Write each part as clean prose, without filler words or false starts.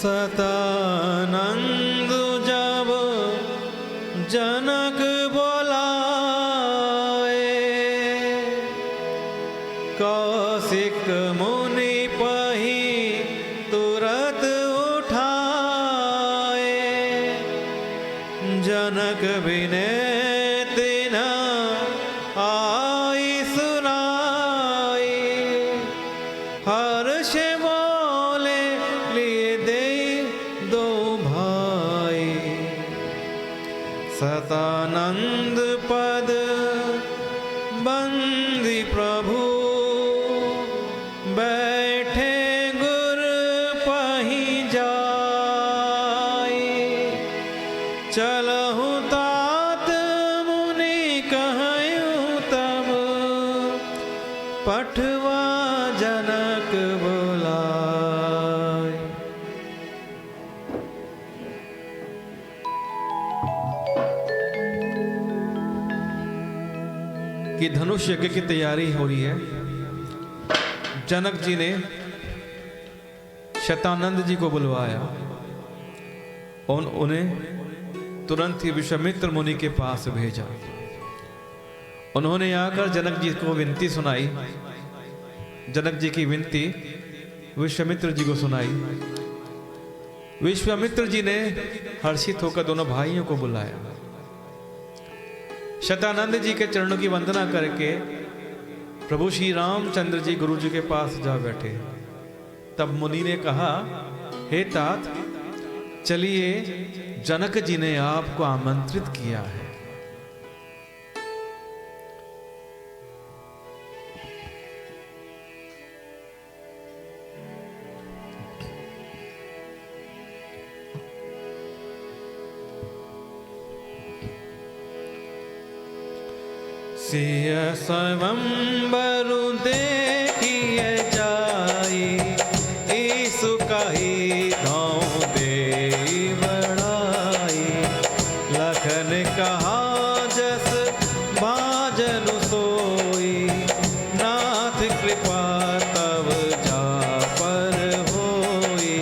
सतानंद जब जनक बोलाए, कौशिक मुनि पही तुरत उठाए। जनक विनय तिन्ह आई सुनाई, हर्ष बोले लिए दे दो भाई। सतानंद पद बंदी प्रभु, बैठे गुर पही जाई। चलहु तात मुनि कहयूं तब, पठवा जनक बोलाय। कि धनुष यज्ञ की तैयारी हो रही है। जनक जी ने शतानंद जी को बुलवाया और उन्हें तुरंत ही विश्वामित्र मुनि के पास भेजा। उन्होंने आकर जनक जी को विनती सुनाई। जनक जी की विनती विश्वामित्र जी को सुनाई। विश्वामित्र जी ने हर्षित होकर दोनों भाइयों को बुलाया। शतानंद जी के चरणों की वंदना करके प्रभु श्री रामचंद्र जी गुरु जी के पास जा बैठे। तब मुनि ने कहा, हे तात, चलिए, जनक जी ने आपको आमंत्रित किया है। सिय स्वयंवरु देखिए जाई, ईसु कही गाँव दे बड़ाई। लखन कहा जस बाजनु सोई, नाथ कृपा तब जा पर होई।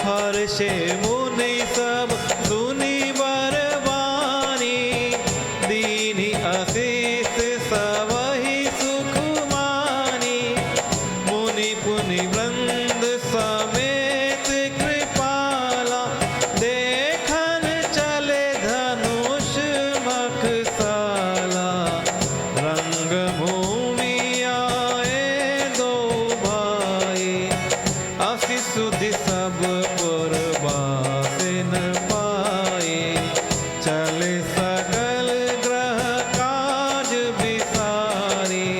हर्षे मुनि सब सुनी बरबानी, दीनी आशीष सबहि सुख मानी। मुनि पुनि वृंद समेत कृपाला, देखन चले धनुष मखसाला। रंग भूमि आए दो भाई, असी सुधि सब पुरबासिन पाए। चले सकल ग्रह काज विसारी,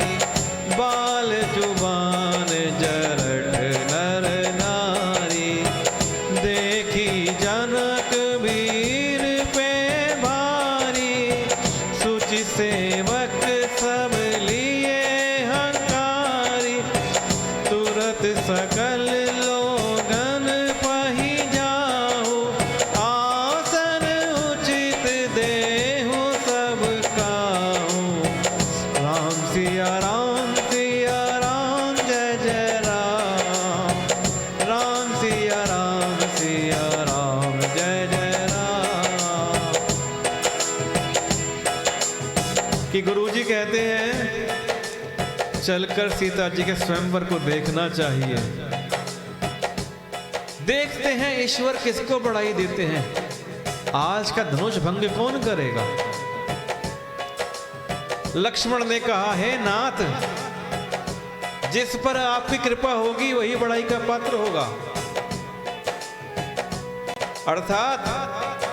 बाल जुबान जरठ नर नारी। देखी जनक वीर पे भारी, सुचि सेवक सब लिए हंकारी। तुरत सकल लोगन पही जाहु, आसन उचित देहु सब काहू। राम सिया राम जय जय राम। राम सिया राम जय जय राम। कि गुरुजी कहते हैं, चलकर सीता जी के स्वयंवर को देखना चाहिए। देखते हैं ईश्वर किसको बढ़ाई देते हैं। आज का धनुष भंग कौन करेगा। लक्ष्मण ने कहा, हे नाथ, जिस पर आपकी कृपा होगी वही बढ़ाई का पात्र होगा। अर्थात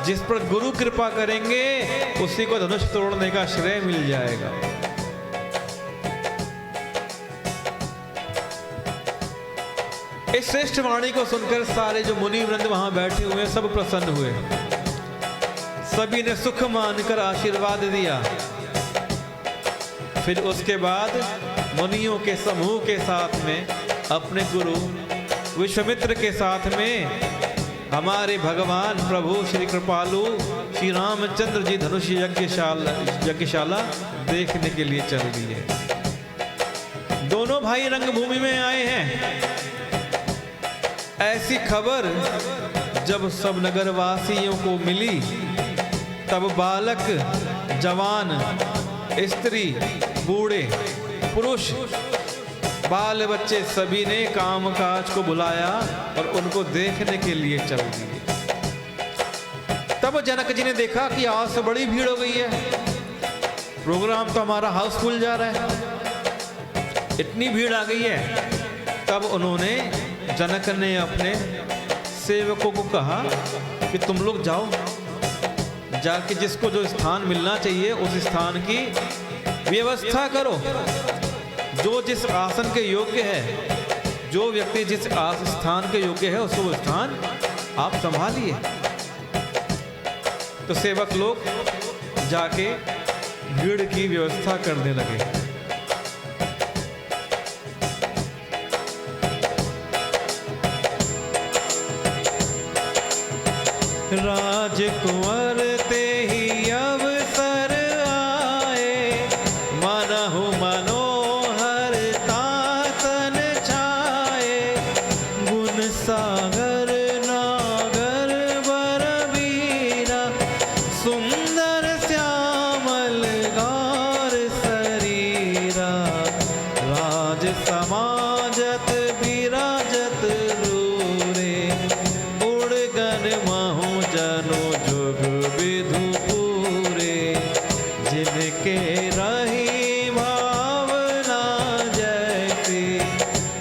जिस पर गुरु कृपा करेंगे उसी को धनुष तोड़ने का श्रेय मिल जाएगा। इस श्रेष्ठ वाणी को सुनकर सारे जो मुनि वृंद वहां बैठे हुए सब प्रसन्न हुए। सभी ने सुख मानकर आशीर्वाद दिया। फिर उसके बाद मुनियों के समूह के साथ में अपने गुरु विश्वामित्र के साथ में हमारे भगवान प्रभु श्री कृपालु श्री रामचंद्र जी धनुष यज्ञशाला देखने के लिए चल दिए। दोनों भाई रंगभूमि में आए हैं। ऐसी खबर जब सब नगरवासियों को मिली, तब बालक, जवान, स्त्री, बूढ़े, पुरुष, बाल बच्चे सभी ने कामकाज को बुलाया और उनको देखने के लिए चल दिए। तब जनक जी ने देखा कि आज से बड़ी भीड़ हो गई है, प्रोग्राम तो हमारा हाउसफुल जा रहा है, इतनी भीड़ आ गई है। तब उन्होंने, जनक ने अपने सेवकों को कहा कि तुम लोग जाओ, जाके जिसको जो स्थान मिलना चाहिए उस स्थान की व्यवस्था करो। जो जिस आसन के योग्य है, जो व्यक्ति जिस स्थान के योग्य है, उसको वो स्थान आप संभालिए। तो सेवक लोग जाके भीड़ की व्यवस्था करने लगे। राजकुंवर ते ही अवसर आए, मनहु मनोहर तातन छाए, गुण सागर नागर बरबीरा, सुंदर श्यामल गार शरीरा, राज समाजत विराजत रूरे, उड़गन महु जनो जुग विधु पूरे, जिनके रही भावना जैसी,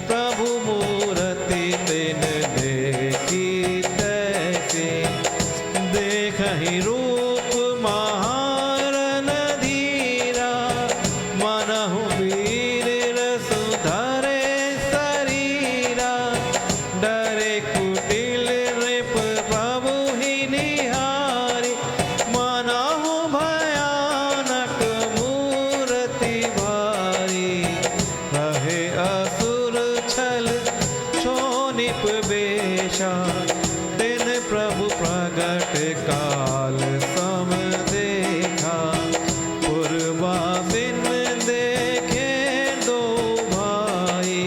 प्रभु मूर्ति तिन देखी तैसी, देखहि रूप महारन धीरा, मनहु वीर रसु धरे शरीरा, डरे कुटिल नृप प्रभु ही निहारी, मनहु भयानक मूर्ति भारी, रहे असुर छल क्षोणिप बेशा, दिन प्रभु प्रगट काल सम देखा, पूर्वासिन देखे दो भाई,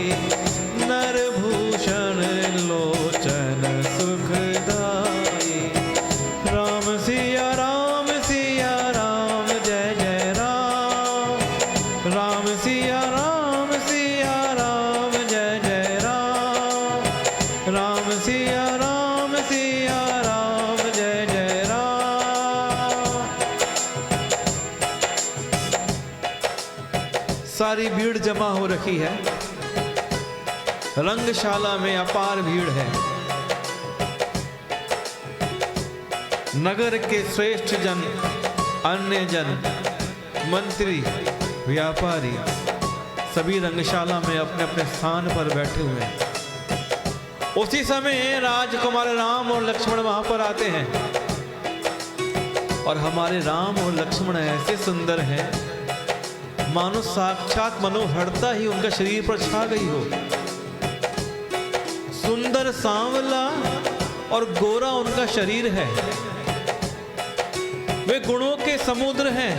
नरभूषण लोचन सुखदाई, राम सिया राम जय जय राम, राम सिया राम जय जय राम, राम सिया राम जय जय राम। सारी भीड़ जमा हो रखी है, रंगशाला में अपार भीड़ है। नगर के श्रेष्ठ जन, अन्य जन, मंत्री, व्यापारी सभी रंगशाला में अपने अपने स्थान पर बैठे हुए हैं। उसी समय राजकुमार राम और लक्ष्मण वहां पर आते हैं, और हमारे राम और लक्ष्मण ऐसे सुंदर हैं, मानो साक्षात मनोहरता ही उनका शरीर पर छा गई हो। सुंदर सांवला और गोरा उनका शरीर है, वे गुणों के समुद्र हैं,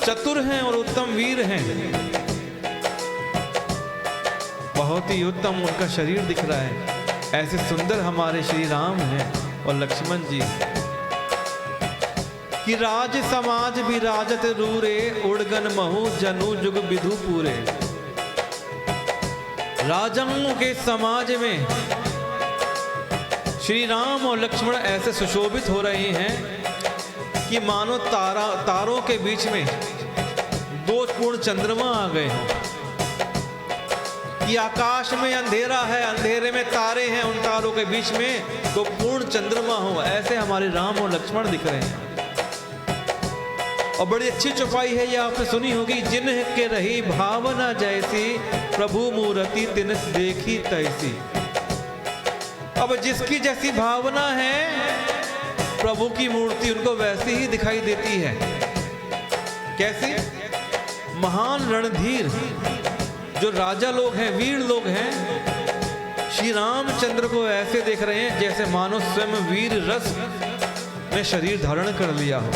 चतुर हैं और उत्तम वीर हैं। बहुत ही उत्तम उनका शरीर दिख रहा है। ऐसे सुंदर हमारे श्री राम हैं और लक्ष्मण जी, कि राज समाज विराजत रूरे, उड़गन महु जनु जुग विधु पूरे। राजाओं के समाज में श्री राम और लक्ष्मण ऐसे सुशोभित हो रहे हैं कि मानो तारों के बीच में दो पूर्ण चंद्रमा आ गए हों, कि आकाश में अंधेरा है, अंधेरे में तारे हैं, उन तारों के बीच में दो पूर्ण चंद्रमा हो। ऐसे हमारे राम और लक्ष्मण दिख रहे हैं। और बड़ी अच्छी चौपाई है, ये आपने सुनी होगी, जिनके रही भावना जैसी, प्रभु मूर्ति तिन देखी तैसी। अब जिसकी जैसी भावना है, प्रभु की मूर्ति उनको वैसी ही दिखाई देती है। कैसी? महान रणधीर जो राजा लोग हैं, वीर लोग हैं, श्री रामचंद्र को ऐसे देख रहे हैं जैसे मानो स्वयं वीर रस में शरीर धारण कर लिया हो।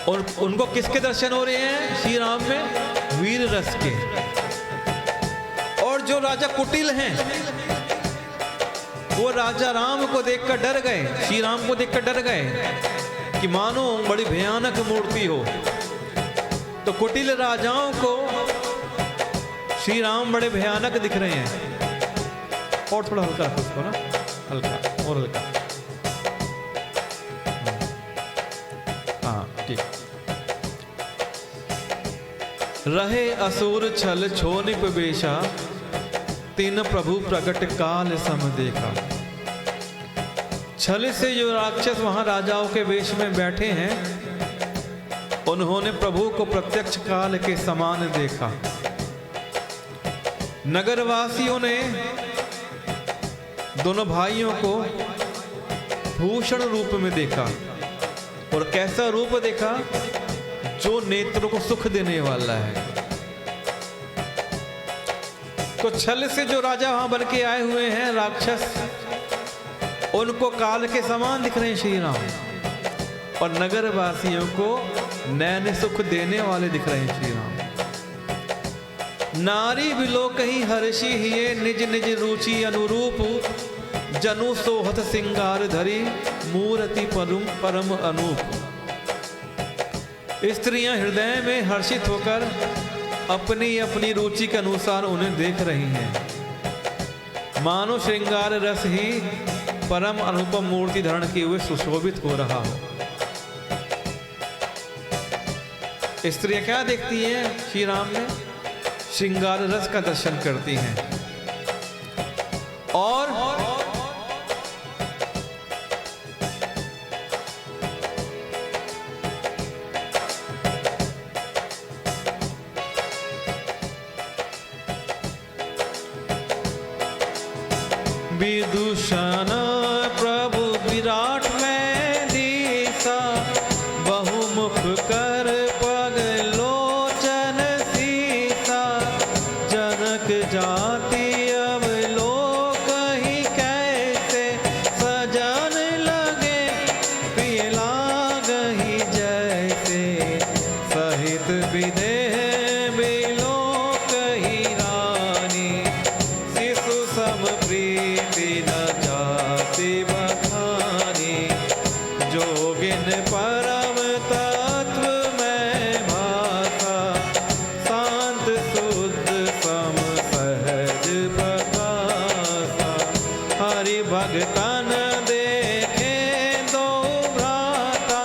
और उनको किसके दर्शन हो रहे हैं? श्री राम में वीर रस के। और जो राजा कुटिल हैं वो राजा राम को देखकर डर गए, श्री राम को देखकर डर गए कि मानो बड़ी भयानक मूर्ति हो। तो कुटिल राजाओं को श्री राम बड़े भयानक दिख रहे हैं। और थोड़ा हल्का रखो उसको ना, हल्का और हल्का। हाँ ठीक। रहे असुर छल छोनिप बेशा, तीन प्रभु प्रकट काल सम देखा। छल से जो राक्षस वहां राजाओं के वेश में बैठे हैं, उन्होंने प्रभु को प्रत्यक्ष काल के समान देखा। नगरवासियों ने दोनों भाइयों को भूषण रूप में देखा। और कैसा रूप देखा? जो नेत्रों को सुख देने वाला है। तो छल से जो राजा वहां बन के आए हुए हैं राक्षस, उनको काल के समान दिख रहे हैं श्री राम। और नगरवासियों को नैन सुख देने वाले दिख रहे हैं श्री राम। नारी बिलो कहीं हर्षी हिये, निज निज रुचि अनुरूप, जनु सोहत सिंगार धरी, मूर्ति परम अनूप। स्त्रियां हृदय में हर्षित होकर अपनी अपनी रुचि के अनुसार उन्हें देख रही हैं। मानो श्रृंगार रस ही परम अनुपम मूर्ति धारण किए हुए सुशोभित हो रहा हो। स्त्रियां क्या देखती हैं श्री राम में? श्रृंगार रस का दर्शन करती हैं। और विदूषण प्रभु विराट में दिशा, बहुमुख कर पग लोचन सीता। जनक जाति अब लोक ही कैसे, सजन लगे प्रिय लागहि जैसे। सहित विदेह बिलोक ही रानी, शिशु सम प्रीति न जाति बखानी। जोगिन परम तत्व में भाषा, शांत शुद्ध सम सहज प्रकाशा। हरि भगतन देखे दो भ्राता,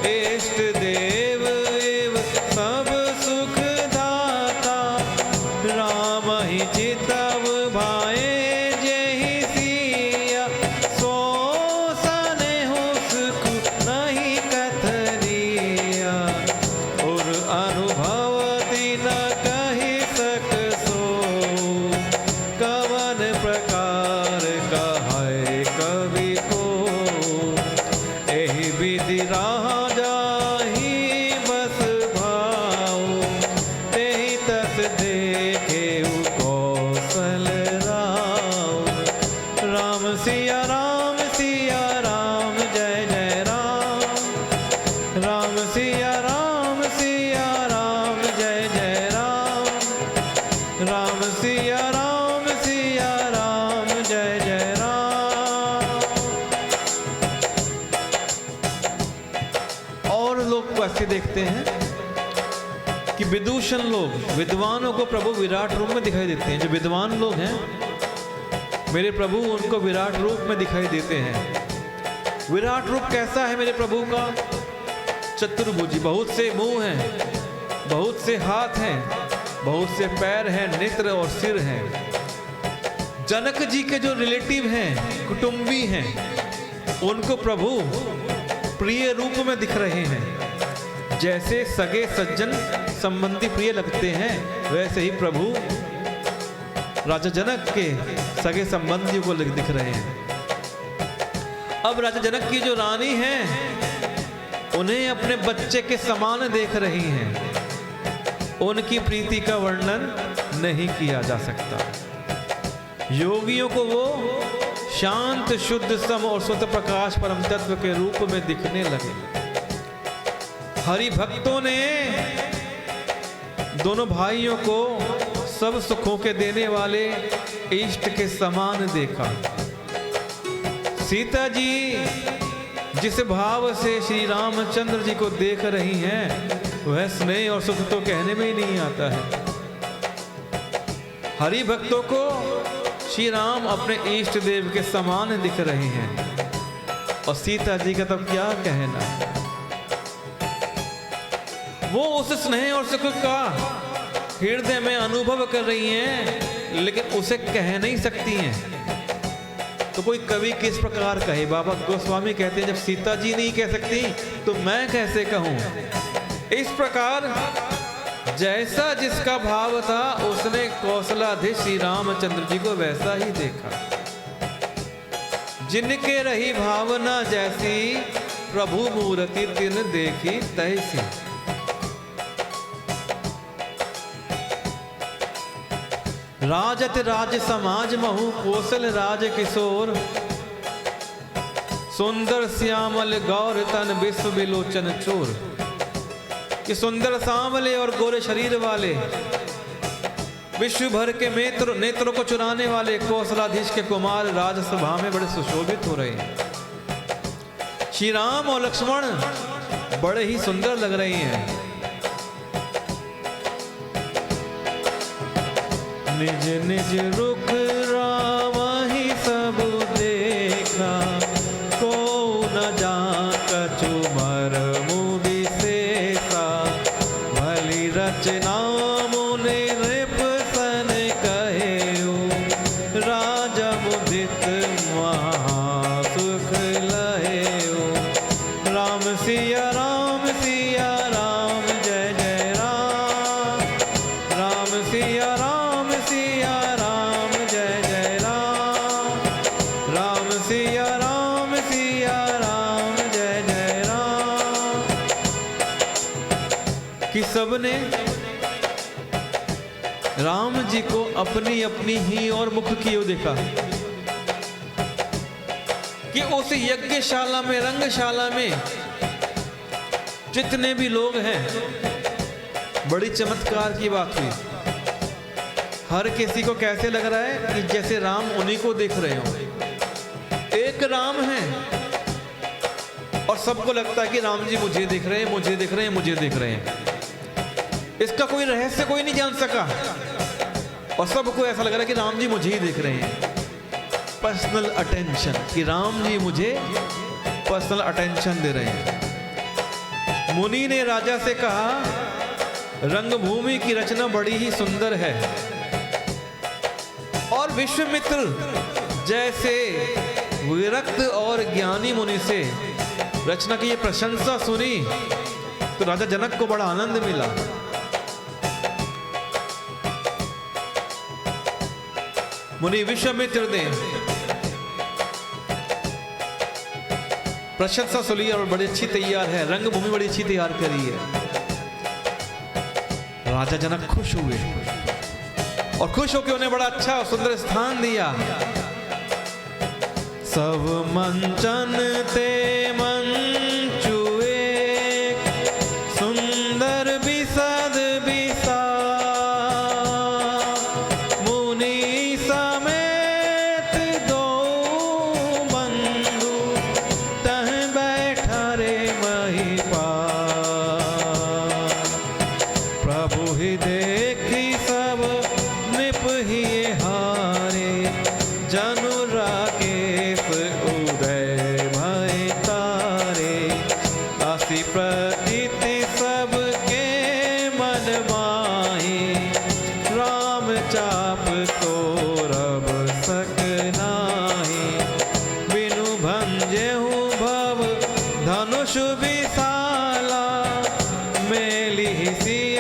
इष्ट देव एव सब सुख दाता। राम ही चितव भाए जेहि सिया, सो सनेहु सुख नहीं कथनिया। और अनुभवति न कहि सक सो, कवन प्रकार कहे कवि को। एहि विधि राजा ही बस भाव, तेहि तस देखेउ कौशल राव। राम सिया राम जय जय राम। राम सिया राम जय जय राम। राम सिया राम जय जय राम। और लोग को ऐसे देखते हैं कि विदूषण लोग, विद्वानों को प्रभु विराट रूप में दिखाई देते हैं। जो विद्वान लोग हैं मेरे प्रभु, उनको विराट रूप में दिखाई देते हैं। विराट रूप कैसा है मेरे प्रभु का? चतुर्भुजी, बहुत से मुंह हैं, बहुत से हाथ हैं, बहुत से पैर हैं, नेत्र और सिर हैं। जनक जी के जो रिलेटिव हैं, कुटुंबी हैं, उनको प्रभु प्रिय रूप में दिख रहे हैं। जैसे सगे सज्जन संबंधी प्रिय लगते हैं, वैसे ही प्रभु राजा जनक के सगे संबंधियों को दिख रहे हैं। अब राजा जनक की जो रानी हैं, उन्हें अपने बच्चे के समान देख रही हैं। उनकी प्रीति का वर्णन नहीं किया जा सकता। योगियों को वो शांत शुद्ध सम और स्वतः प्रकाश परम तत्व के रूप में दिखने लगे। हरि भक्तों ने दोनों भाइयों को सब सुखों के देने वाले इष्ट के समान देखा। सीता जी जिस भाव से श्री रामचंद्र जी को देख रही हैं वह स्नेह और सुख तो कहने में ही नहीं आता है। हरि भक्तों को श्री राम अपने इष्ट देव के समान दिख रहे हैं और सीता जी का तब क्या कहना। वो उस स्नेह और सुख का हृदय में अनुभव कर रही हैं लेकिन उसे कह नहीं सकती हैं। तो कोई कवि किस प्रकार कहे? बाबा गोस्वामी कहते हैं जब सीता जी नहीं कह सकती तो मैं कैसे कहूं। इस प्रकार जैसा जिसका भाव था उसने कौशलाधीश श्री रामचंद्र जी को वैसा ही देखा। जिनके रही भावना जैसी प्रभु मूर्ति तिन देखी तैसी। राजत राज समाज महु कौशल राज किशोर सुंदर श्यामल गौर तन विश्व विलोचन चोर। कि सुंदर सांवले और गोरे शरीर वाले विश्व भर के नेत्रों को चुराने वाले कौशलाधीश के कुमार राजसभा में बड़े सुशोभित हो रहे हैं। श्री राम और लक्ष्मण बड़े ही सुंदर लग रहे हैं। निज निज रुख राम ही सब देखा को न जा कछु मरमु विशेषा। भली रचना मुनि नृप सन कहेउ राजा मुदित महासुख लहेउ। राम सिया राम जय जय राम। राम सिया राम जय जय राम। राम सिया राम जय जय राम। कि सबने राम जी को अपनी अपनी ही और मुख की ओर देखा कि उस यज्ञशाला में रंगशाला में जितने भी लोग हैं बड़ी चमत्कार की बात हुई। हर किसी को कैसे लग रहा है कि जैसे राम उन्हीं को देख रहे हो। एक राम है और सबको लगता है कि राम जी मुझे देख रहे हैं, मुझे देख रहे हैं, मुझे देख रहे हैं। इसका कोई रहस्य कोई नहीं जान सका और सबको ऐसा लग रहा है कि राम जी मुझे ही देख रहे हैं। पर्सनल अटेंशन, कि राम जी मुझे पर्सनल अटेंशन दे रहे हैं। मुनि ने राजा से कहा रंगभूमि की रचना बड़ी ही सुंदर है और विश्वामित्र जैसे विरक्त और ज्ञानी मुनि से रचना की ये प्रशंसा सुनी तो राजा जनक को बड़ा आनंद मिला। मुनि विश्वामित्र ने प्रशंसा सुनी और बड़ी अच्छी तैयार है, रंगभूमि बड़ी अच्छी तैयार करी है। राजा जनक खुश हुए और खुश होकर उन्हें बड़ा अच्छा और सुंदर स्थान दिया। सब मंचन ते मंचुए सुंदर बिसद बिसा मुनि समेत दो बंधु तह बैठा रे महिपा। प्रभु ही देखी सब निप ही हारे जनु राकेश उदय भय तारे। असी प्रतीति सबके मन माही राम चाप तो रब सक नाही। बिनु भंजेहु भव धनुष विशाला मेली सिय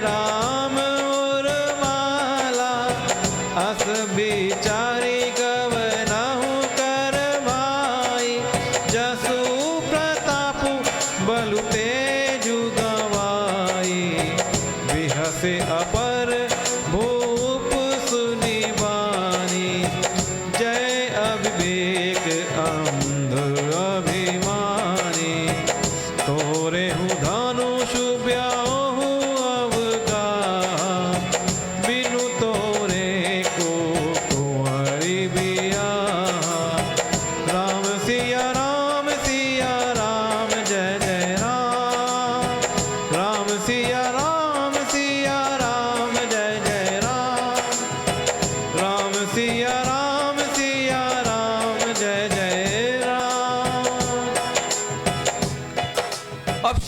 राम उर्माला। अस बिचारी गवनहु कर भाई जसु प्रतापु बलु तेजु गवाई। बिहसे अपर भूप सुनि बानी जय अविवेक अंध अभिमानी। तोरे हूँ धनुष ब्याहु अवगा बिनु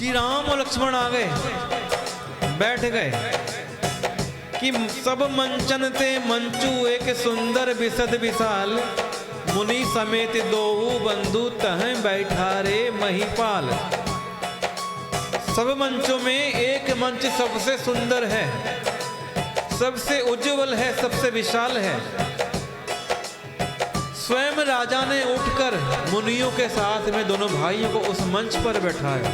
श्री राम और लक्ष्मण आ गए, बैठ गए कि सब मंचन ते मंचू एक सुंदर बिसद विशाल, मुनि समेत दोऊ बंधु तह बैठा रे महिपाल। सब मंचों में एक मंच सबसे सुंदर है, सबसे उज्जवल है, सबसे विशाल है। स्वयं राजा ने उठकर मुनियों के साथ में दोनों भाइयों को उस मंच पर बैठाया,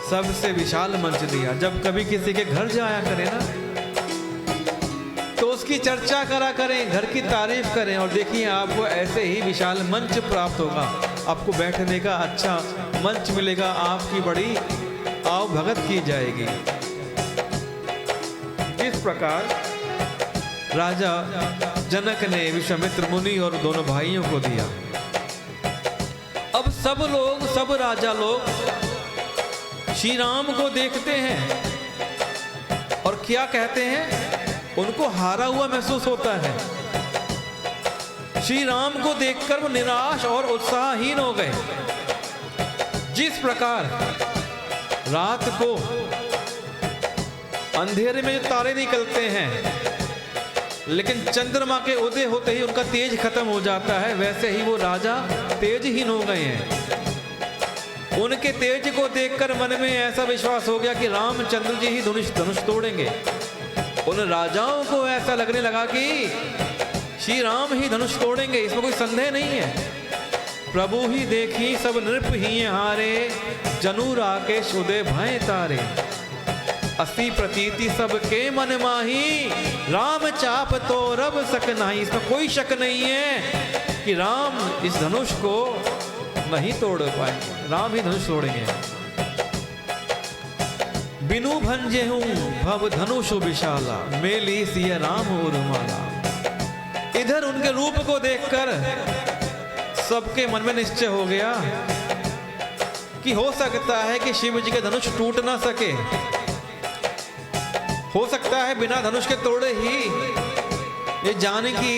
सबसे विशाल मंच दिया। जब कभी किसी के घर जाया करें ना, तो उसकी चर्चा करा करें, घर की तारीफ करें, और देखिए आपको ऐसे ही विशाल मंच प्राप्त होगा, आपको बैठने का अच्छा मंच मिलेगा, आपकी बड़ी आव भगत की जाएगी। इस प्रकार राजा जनक ने विश्वामित्र मुनि और दोनों भाइयों को दिया। अब सब लोग, सब राजा लोग श्री राम को देखते हैं और क्या कहते हैं, उनको हारा हुआ महसूस होता है। श्री राम को देखकर वो निराश और उत्साहहीन हो गए। जिस प्रकार रात को अंधेरे में जो तारे निकलते हैं, लेकिन चंद्रमा के उदय होते ही उनका तेज खत्म हो जाता है, वैसे ही वो राजा तेजहीन हो गए हैं। उनके तेज को देखकर मन में ऐसा विश्वास हो गया कि रामचंद्र जी ही धनुष तोड़ेंगे। उन राजाओं को ऐसा लगने लगा कि श्री राम ही धनुष तोड़ेंगे, इसमें कोई संदेह नहीं है। प्रभु ही देखी सब नृप ही हारे, जनु राकेश उदय भय तारे। असी प्रतीति सबके मन माही, राम चाप तो रब सक नहीं। इसमें कोई शक नहीं है कि राम इस धनुष को नहीं तोड़ पाएंगे, राम ही धनुष तोड़ेंगे। बिनु भंजे हूं भव धनुष विशाला, मेली सिया राम उर्माला। इधर उनके रूप को देखकर सबके मन में निश्चय हो गया कि हो सकता है कि शिव जी के धनुष टूट ना सके, हो सकता है बिना धनुष के तोड़े ही ये जानकी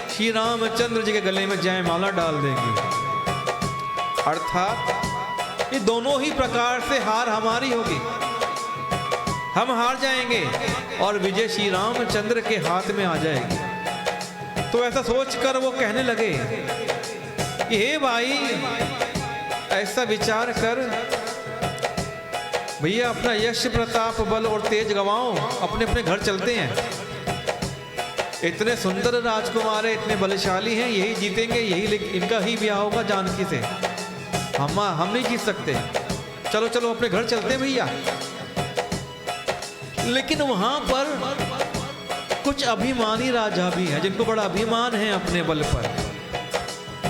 श्री रामचंद्र जी के गले में जयमाला डाल देंगी। अर्थात ये दोनों ही प्रकार से हार हमारी होगी, हम हार जाएंगे और विजय श्री रामचंद्र के हाथ में आ जाएगी। तो ऐसा सोचकर वो कहने लगे कि हे भाई, ऐसा विचार कर भैया, अपना यश प्रताप बल और तेज गवाओ, अपने अपने घर चलते हैं। इतने सुंदर राजकुमार है, इतने बलशाली हैं, यही जीतेंगे, यही इनका ही ब्याह होगा जानकी से। हम नहीं जीत सकते, चलो चलो अपने घर चलते हैं भैया। लेकिन वहां पर कुछ अभिमानी राजा भी हैं, जिनको बड़ा अभिमान है अपने बल पर,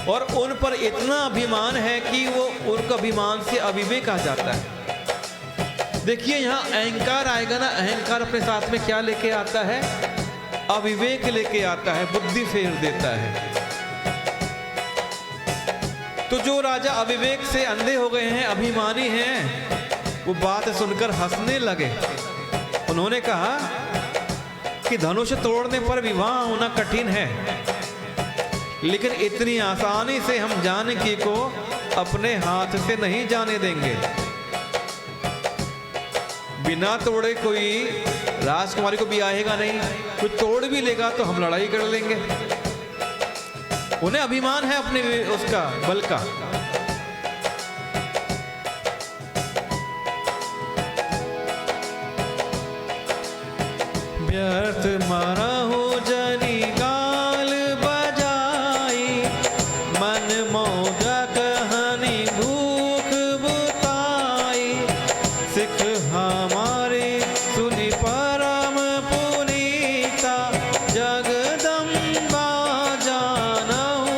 और उन पर इतना अभिमान है कि वो उनका अभिमान से अविवेक आ जाता है। देखिए यहाँ अहंकार आएगा ना, अहंकार अपने साथ में क्या लेके आता है, अविवेक लेके आता है, बुद्धि फेर देता है। तो जो राजा अविवेक से अंधे हो गए हैं, अभिमानी हैं, वो बात सुनकर हंसने लगे। उन्होंने कहा कि धनुष तोड़ने पर विवाह होना कठिन है, लेकिन इतनी आसानी से हम जानकी को अपने हाथ से नहीं जाने देंगे। बिना तोड़े कोई राजकुमारी को भी आएगा नहीं, कोई तोड़ भी लेगा तो हम लड़ाई कर लेंगे। उन्हें अभिमान है अपने उसका बल का। व्यर्थ मारा हो जनी गाल बजाई, मन मौजा कहनी भूख बुताई। सिख हमारे सुनि परम पुनीता, जगदम्बा जानहु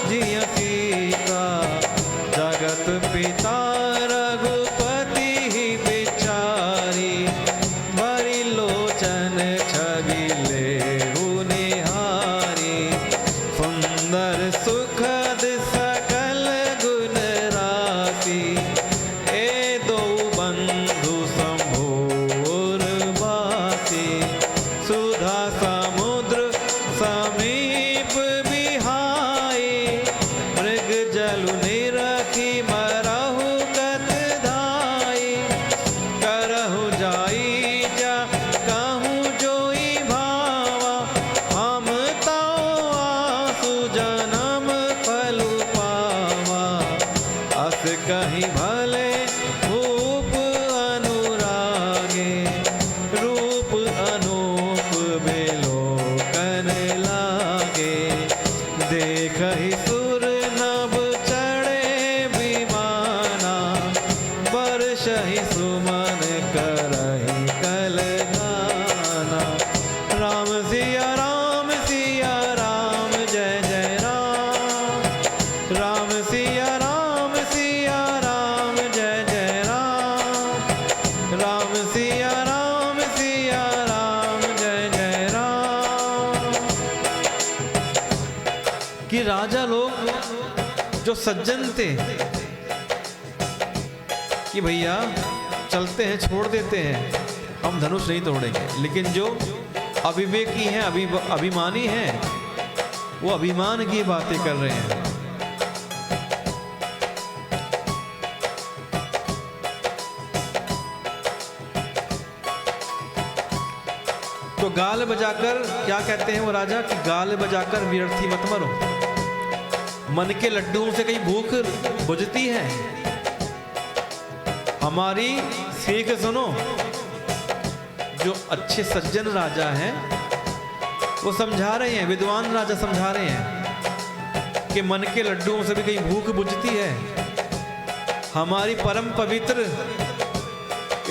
जिय सीता। जगत पिता रघुपति विचारी, भरी लोचन छवि ले जाई जा कहूँ जोई भावा हम तो आसु जन्म फल पावा अस कहीं भले रूप अनुरागे रूप अनूप बेलोकन लागे देख ही सुर नभ चढ़े विमाना वर्ष ही सुमन करहि कल गाना राम सिया राम जय जय राम राम सिया राम जय जय राम सिया राम जय जय राम। कि राजा लोग जो सज्जन थे कि भैया चलते हैं छोड़ देते हैं हम धनुष नहीं तोड़ेंगे, लेकिन जो अविवेकी हैं अभिमानी हैं वो अभिमान की बातें कर रहे हैं। तो गाल बजाकर क्या कहते हैं वो राजा कि गाल बजाकर व्यर्थी मत मरो, मन के लड्डुओं से कहीं भूख बुझती है। हमारी सीख सुनो। जो अच्छे सज्जन राजा हैं वो समझा रहे हैं, विद्वान राजा समझा रहे हैं कि मन के लड्डुओं से भी कहीं भूख बुझती है। हमारी परम पवित्र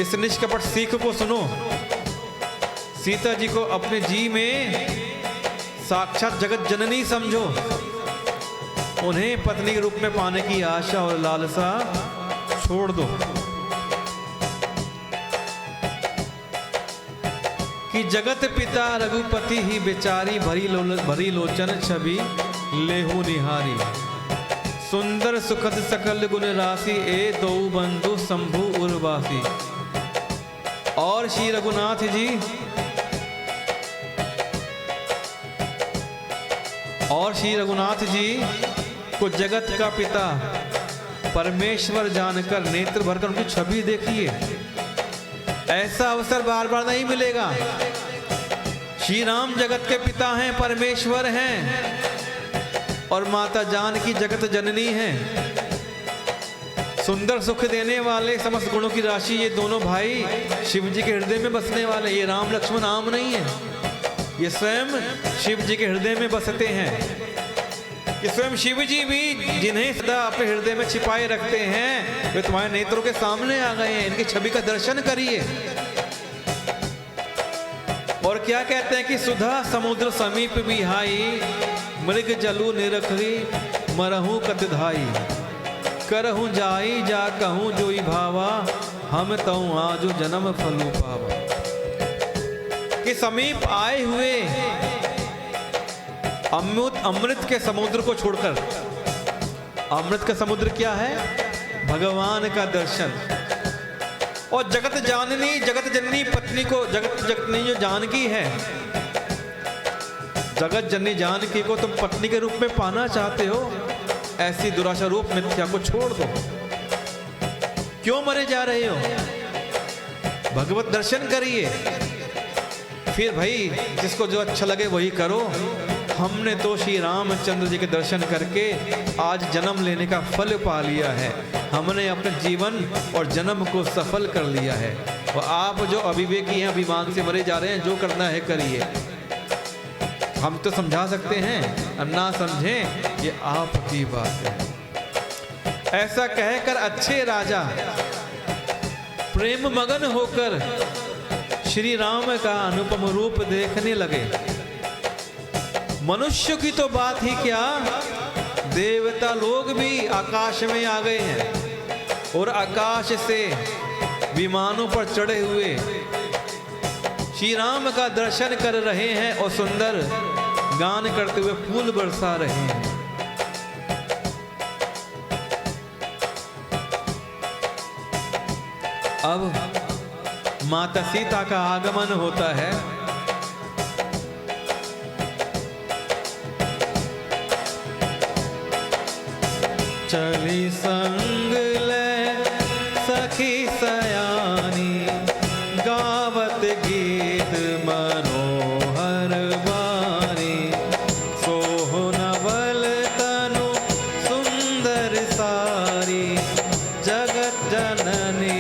इस निष्कपट सीख को सुनो। सीता जी को अपने जी में साक्षात जगत जननी समझो। उन्हें पत्नी के रूप में पाने की आशा और लालसा छोड़ दो। कि जगत पिता रघुपति ही बेचारी भरी लोचन छवि लेहु निहारी सुंदर सुखद सकल गुण राशि ए दो बंधु शंभु उर्वासी। और श्री रघुनाथ जी को जगत का पिता परमेश्वर जानकर नेत्र भरकर उनकी छवि देखिए। ऐसा अवसर बार बार नहीं मिलेगा। श्री राम जगत के पिता हैं, परमेश्वर हैं और माता जानकी जगत जननी हैं। सुंदर सुख देने वाले समस्त गुणों की राशि ये दोनों भाई शिव जी के हृदय में बसने वाले। ये राम लक्ष्मण आम नहीं है, ये स्वयं शिव जी के हृदय में बसते हैं। कि स्वयं शिव जी भी जिन्हें सदा अपने हृदय में छिपाए रखते हैं वे तुम्हारे नेत्रों के सामने आ गए हैं। इनकी छवि का दर्शन करिए। और क्या कहते हैं कि सुधा समुद्र समीप बिहाई मृग जलू निरखरी मरहू कत धाई करहूँ जाई जा कहूँ जोई भावा हम तऊ आजो जन्म फलू पावा। कि समीप आए हुए अमृत के समुद्र को छोड़कर, अमृत का समुद्र क्या है? भगवान का दर्शन। और जगत जननी पत्नी को जगत जननी जो जानकी है, जगत जननी जानकी को तुम पत्नी के रूप में पाना चाहते हो, ऐसी दुराशा रूप मिथ्या को छोड़ दो। क्यों मरे जा रहे हो? भगवत दर्शन करिए। फिर भाई जिसको जो अच्छा लगे वही करो। हमने तो श्री रामचंद्र जी के दर्शन करके आज जन्म लेने का फल पा लिया है। हमने अपने जीवन और जन्म को सफल कर लिया है। और आप जो अविवेकी हैं, अभिमान से मरे जा रहे हैं, जो करना है करिए। हम तो समझा सकते हैं, और ना समझें ये आपकी बात है। ऐसा कहकर अच्छे राजा प्रेम मगन होकर श्री राम का अनुपम रूप देखने लगे। मनुष्य की तो बात ही क्या, देवता लोग भी आकाश में आ गए हैं और आकाश से विमानों पर चढ़े हुए श्री राम का दर्शन कर रहे हैं और सुंदर गान करते हुए फूल बरसा रहे हैं। अब माता सीता का आगमन होता है। चली संग ले सखी सयानी गावत गीत मनोहर बानी, सोह नवल तनु सुंदर सारी, जगत जननी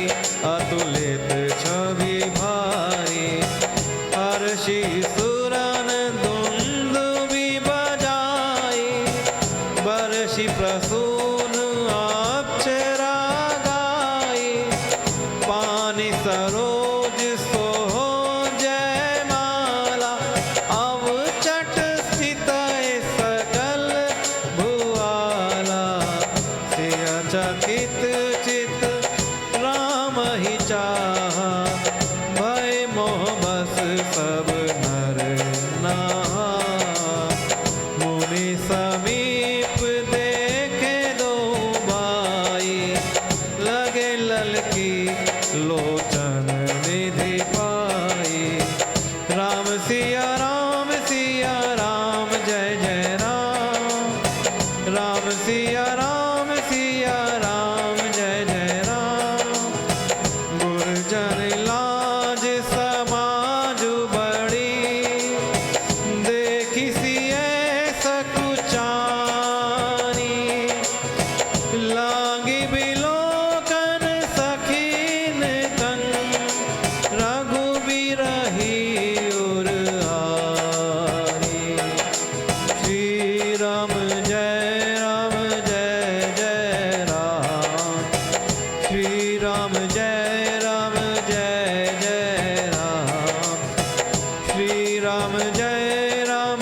अतुलित छवि भारी, हर्षि सुरन दुंदुभि बजाई, बरषि प्रसून अप्सरा गाई, पानी सरोज सोहो जयमाला, अवचट स्थित सकल भुआला, सिय चकित चित राम ही चाहा, भय मोह बस सब नर नाहा, मुनि समीप देखे दो भाई, लगे ललकी लोचन निधि पाई, राम सिया राम जय जय राम, राम सिया राम जय जय राम, गुरजन लाज समाज बड़ी, देखी सिए सकुचानी, लागी बिलोकन सखीन कन, रघुबीरही उर आनी, श्री राम जय जय राम, श्री राम जय जय राम, श्री राम जय जय राम,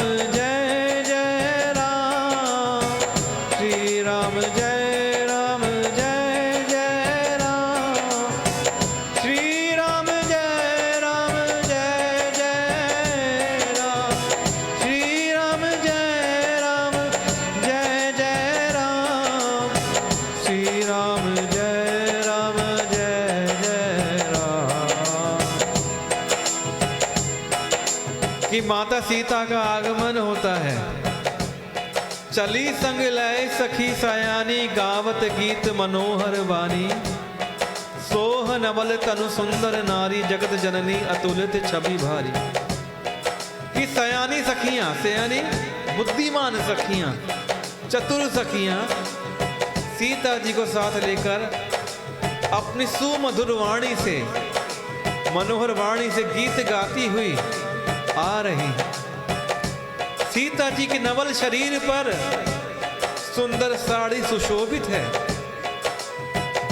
श्री राम जय जय राम, श्री राम जय जय राम, श्री राम जय जय राम, श्री राम जय जय राम। कि माता सीता का आगमन होता है, चली संग लय सखी सयानी, गावत गीत मनोहर बानी, सोह नवल तनु सुंदर नारी, जगत जननी अतुलित छवि भारी। कि सयानी सखियां, सयानी बुद्धिमान सखियां, चतुर सखियां सीता जी को साथ लेकर अपनी सुमधुर वाणी से, मनोहर वाणी से गीत गाती हुई आ रही। सीता जी के नवल शरीर पर सुंदर साड़ी सुशोभित है।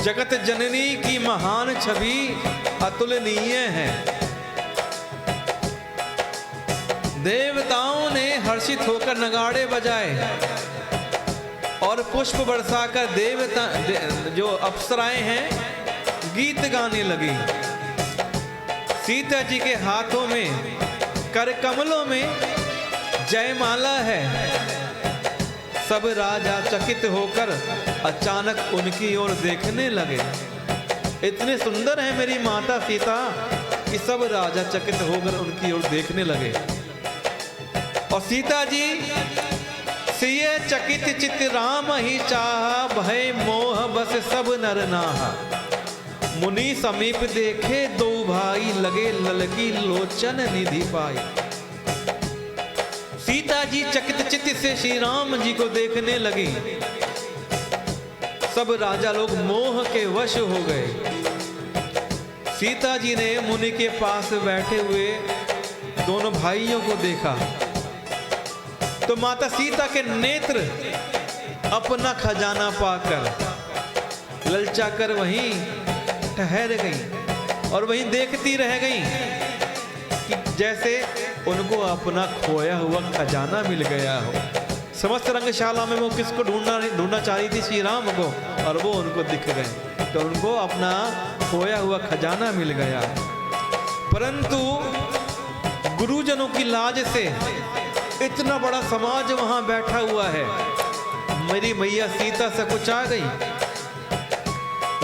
जगत जननी की महान छवि अतुलनीय है। देवताओं ने हर्षित होकर नगाड़े बजाए और पुष्प बरसाकर देवता जो अप्सराएं हैं गीत गाने लगी। सीता जी के हाथों में कर कमलों में जयमाला है। सब राजा चकित होकर अचानक उनकी ओर देखने लगे। इतने सुंदर है मेरी माता सीता कि सब राजा चकित होकर उनकी ओर देखने लगे। और सीता जी सिए चकित चित राम ही चाहा, भय मोह बस सब नर नाहा। मुनि समीप देखे दो भाई, लगे ललकी लोचन निधि पाई। सीता जी चकित चित्त से श्री राम जी को देखने लगी। सब राजा लोग मोह के वश हो गए। सीता जी ने मुनि के पास बैठे हुए दोनों भाइयों को देखा तो माता सीता के नेत्र अपना खजाना पाकर ललचाकर वहीं ठहर गई और वहीं देखती रह गई कि जैसे उनको अपना खोया हुआ खजाना मिल गया हो। समस्त रंगशाला में वो किसको ढूंढना चाह रही थी, श्री राम को, और वो उनको दिख गए तो उनको अपना खोया हुआ खजाना मिल गया। परंतु गुरुजनों की लाज से इतना बड़ा समाज वहां बैठा हुआ है, मेरी मैया सीता से कुछ आ गई।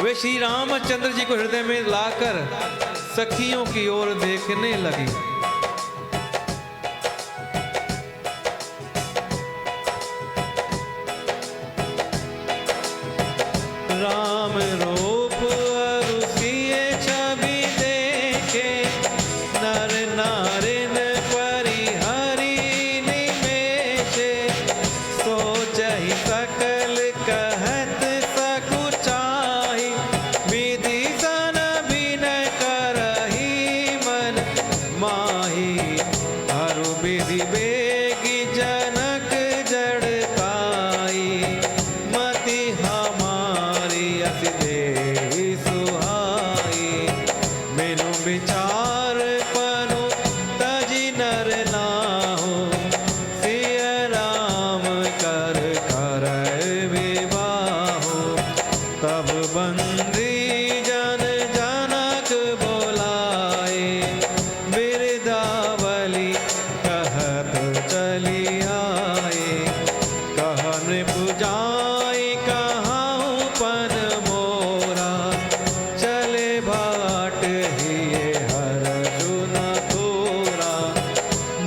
वे श्री रामचंद्र जी को हृदय में लाकर सखियों की ओर देखने लगी। राम रूप अरुषिए छवि देखे, माही, हरु विधि बेगी जनक जड़ काई, मति हमारी अति देहि सुहाई, बिनु विचार पनु तजि नर नाहु, सिय राम कर करय विवाहु, तब बंदी जन जनक बोलाए, बिरदावली कहत चली आए, कह नृप जाई कहाऊं पन मोरा, चले भाट हिये हरजु न थोरा,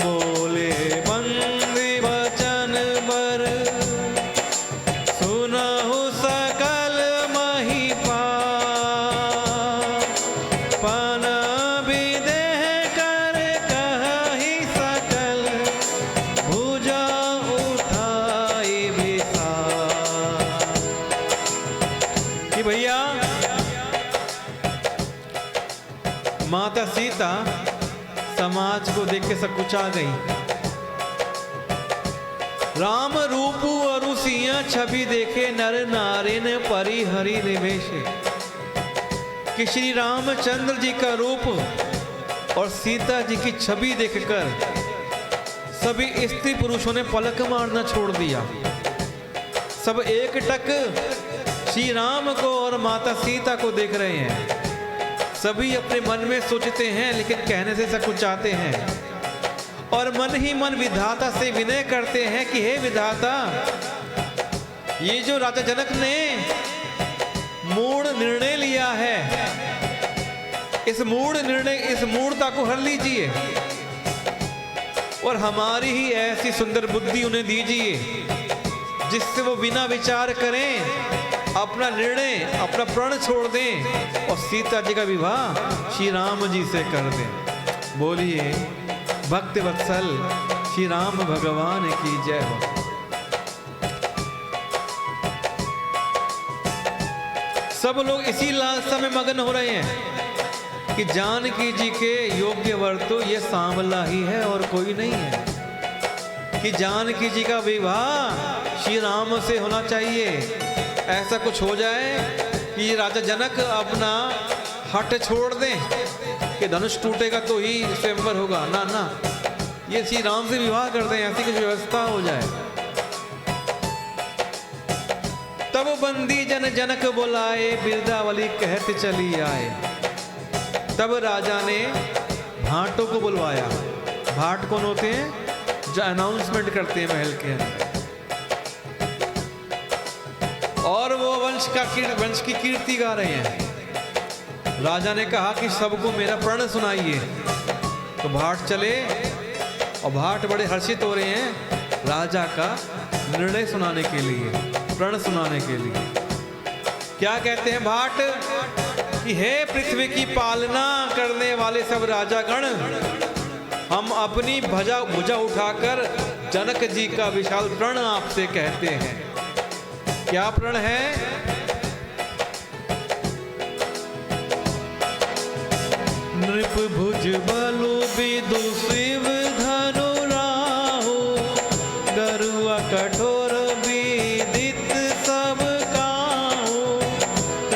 बोले बंदी वचन बर, सुनहु सकल महिपाल, पन विदेह कर कहि सकल, भुजा उठाई विशाल। कि भैया माता सीता समाज को देख के सकुचा गई। राम रूप अरु सिंह छवि देखे, नर नारिन परि हरि निवेशे। कि श्री रामचंद्र जी का रूप और सीता जी की छवि देखकर सभी स्त्री पुरुषों ने पलक मारना छोड़ दिया। सब एक टक श्री राम को और माता सीता को देख रहे हैं। सभी अपने मन में सोचते हैं लेकिन कहने से सकुचाते हैं, और मन ही मन विधाता से विनय करते हैं कि हे विधाता, ये जो राजा जनक ने मूढ़ निर्णय लिया है, इस मूढ़ निर्णय, इस मूढ़ता को हर लीजिए और हमारी ही ऐसी सुंदर बुद्धि उन्हें दीजिए जिससे वो बिना विचार करें अपना निर्णय, अपना प्रण छोड़ दें और सीता जी का विवाह श्री राम जी से कर दें। बोलिए भक्त वत्सल श्री राम भगवान की जय हो। सब लोग इसी लालसा में मगन हो रहे हैं कि जानकी जी के योग्य वर तो ये सांवला ही है और कोई नहीं है, कि जानकी जी का विवाह श्री राम से होना चाहिए। ऐसा कुछ हो जाए कि राजा जनक अपना हट छोड़ दें कि धनुष टूटेगा तो ही स्वयंवर होगा, ना ना, ये श्री राम से विवाह कर दें, ऐसी कुछ व्यवस्था हो जाए। तब बंदी जन जनक बुलाए, बिरदावली कहते चली आए। तब राजा ने भाटों को बुलवाया। भाट कौन होते हैं? जो अनाउंसमेंट करते हैं महल के अंदर, और वो वंश की कीर्ति गा रहे हैं। राजा ने कहा कि सबको मेरा प्रण सुनाइए। तो भाट चले और भाट बड़े हर्षित हो रहे हैं राजा का निर्णय सुनाने के लिए, प्रण सुनाने के लिए। क्या कहते हैं भाट कि हे पृथ्वी की पालना करने वाले सब राजागण, हम अपनी भुजा उठाकर जनक जी का विशाल प्रण आपसे कहते हैं। क्या प्रण है? नृप भुज बलु विदु शिव धनु राहु, गरुआ कठोर विदित सब काहू,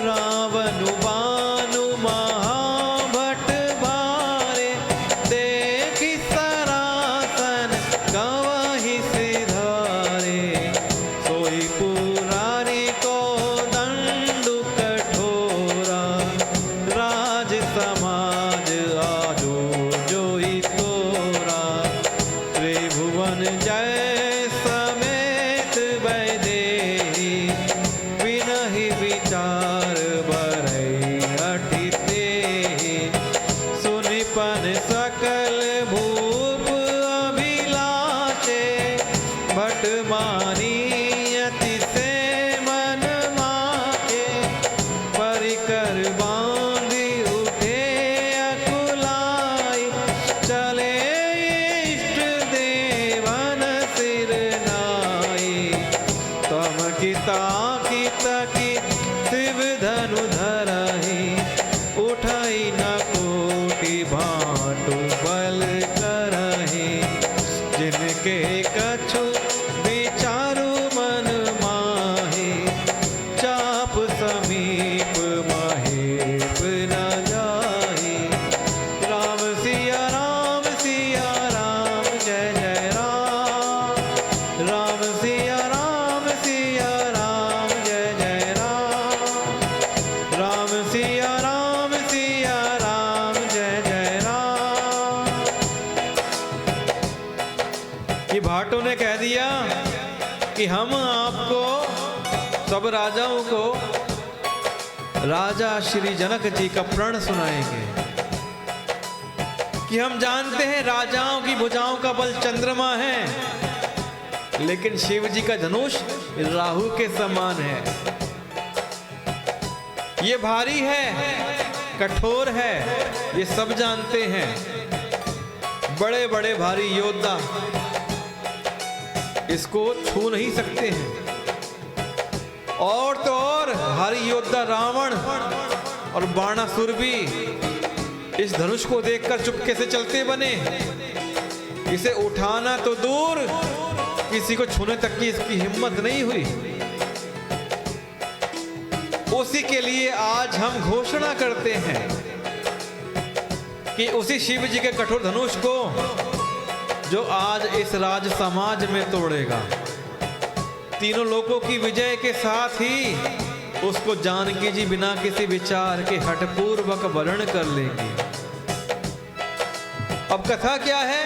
रावणु बानु महाभट भारे, देखि सरासन गवहि सिधारे, सोई पुरारी को दंडु कठोरा, राज समाज आजो जोई तोरा, त्रिभुवन जय समेत वैदेही, विनहि विचार बरई अठिते, सुनिपन सकल भूप अभिलाषे, भट मानी अति से मन माके, परिकर बांधी उठे अकुलाई, चले इष्ट देवन सिर नाई, तम किता की शिव धनु धरहि, उठाई न कोटि भां भाटु बल करहि, जिनके कछु विचारु मन माहि, चाप समीप महेप न जाहि। राम सिया राम जय जय राम, राम सिया राम जय जय राम, राम सिया राम जय जय राम। ये भाटों ने कह दिया कि हम आपको सब राजाओं को राजा श्री जनक जी का प्रण सुनाएंगे कि हम जानते हैं राजाओं की भुजाओं का बल चंद्रमा है, लेकिन शिव जी का धनुष राहु के समान है। ये भारी है, कठोर है, ये सब जानते हैं। बड़े बड़े भारी योद्धा इसको छू नहीं सकते हैं। और तो और भारी योद्धा रावण और बाणासुर भी इस धनुष को देखकर चुपके से चलते बने। इसे उठाना तो दूर, किसी को छूने तक की इसकी हिम्मत नहीं हुई। उसी के लिए आज हम घोषणा करते हैं कि उसी शिव जी के कठोर धनुष को जो आज इस राज समाज में तोड़ेगा, तीनों लोगों की विजय के साथ ही उसको जानकी जी बिना किसी विचार के हठपूर्वक वर्ण कर लेंगे। अब कथा क्या है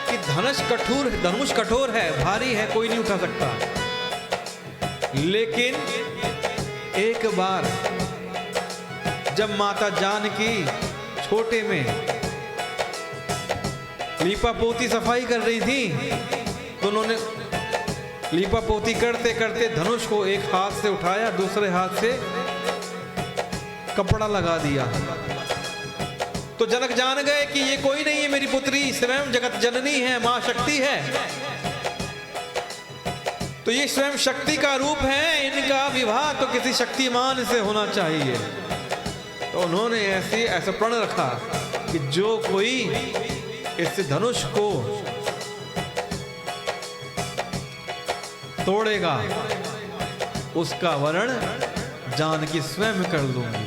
कि धनुष कठोर है, भारी है, कोई नहीं उठा सकता। लेकिन एक बार जब माता जानकी छोटे में लीपा पोती सफाई कर रही थी, तो उन्होंने लीपा पोती करते करते धनुष को एक हाथ से उठाया, दूसरे हाथ से कपड़ा लगा दिया। तो जनक जान गए कि ये कोई नहीं है, मेरी पुत्री स्वयं जगत जननी है, मां शक्ति है। तो ये स्वयं शक्ति का रूप है, इनका विवाह तो किसी शक्तिमान से होना चाहिए। तो उन्होंने ऐसा प्रण रखा कि जो कोई इस धनुष को तोड़ेगा उसका वरण जानकी स्वयं कर लूंगी।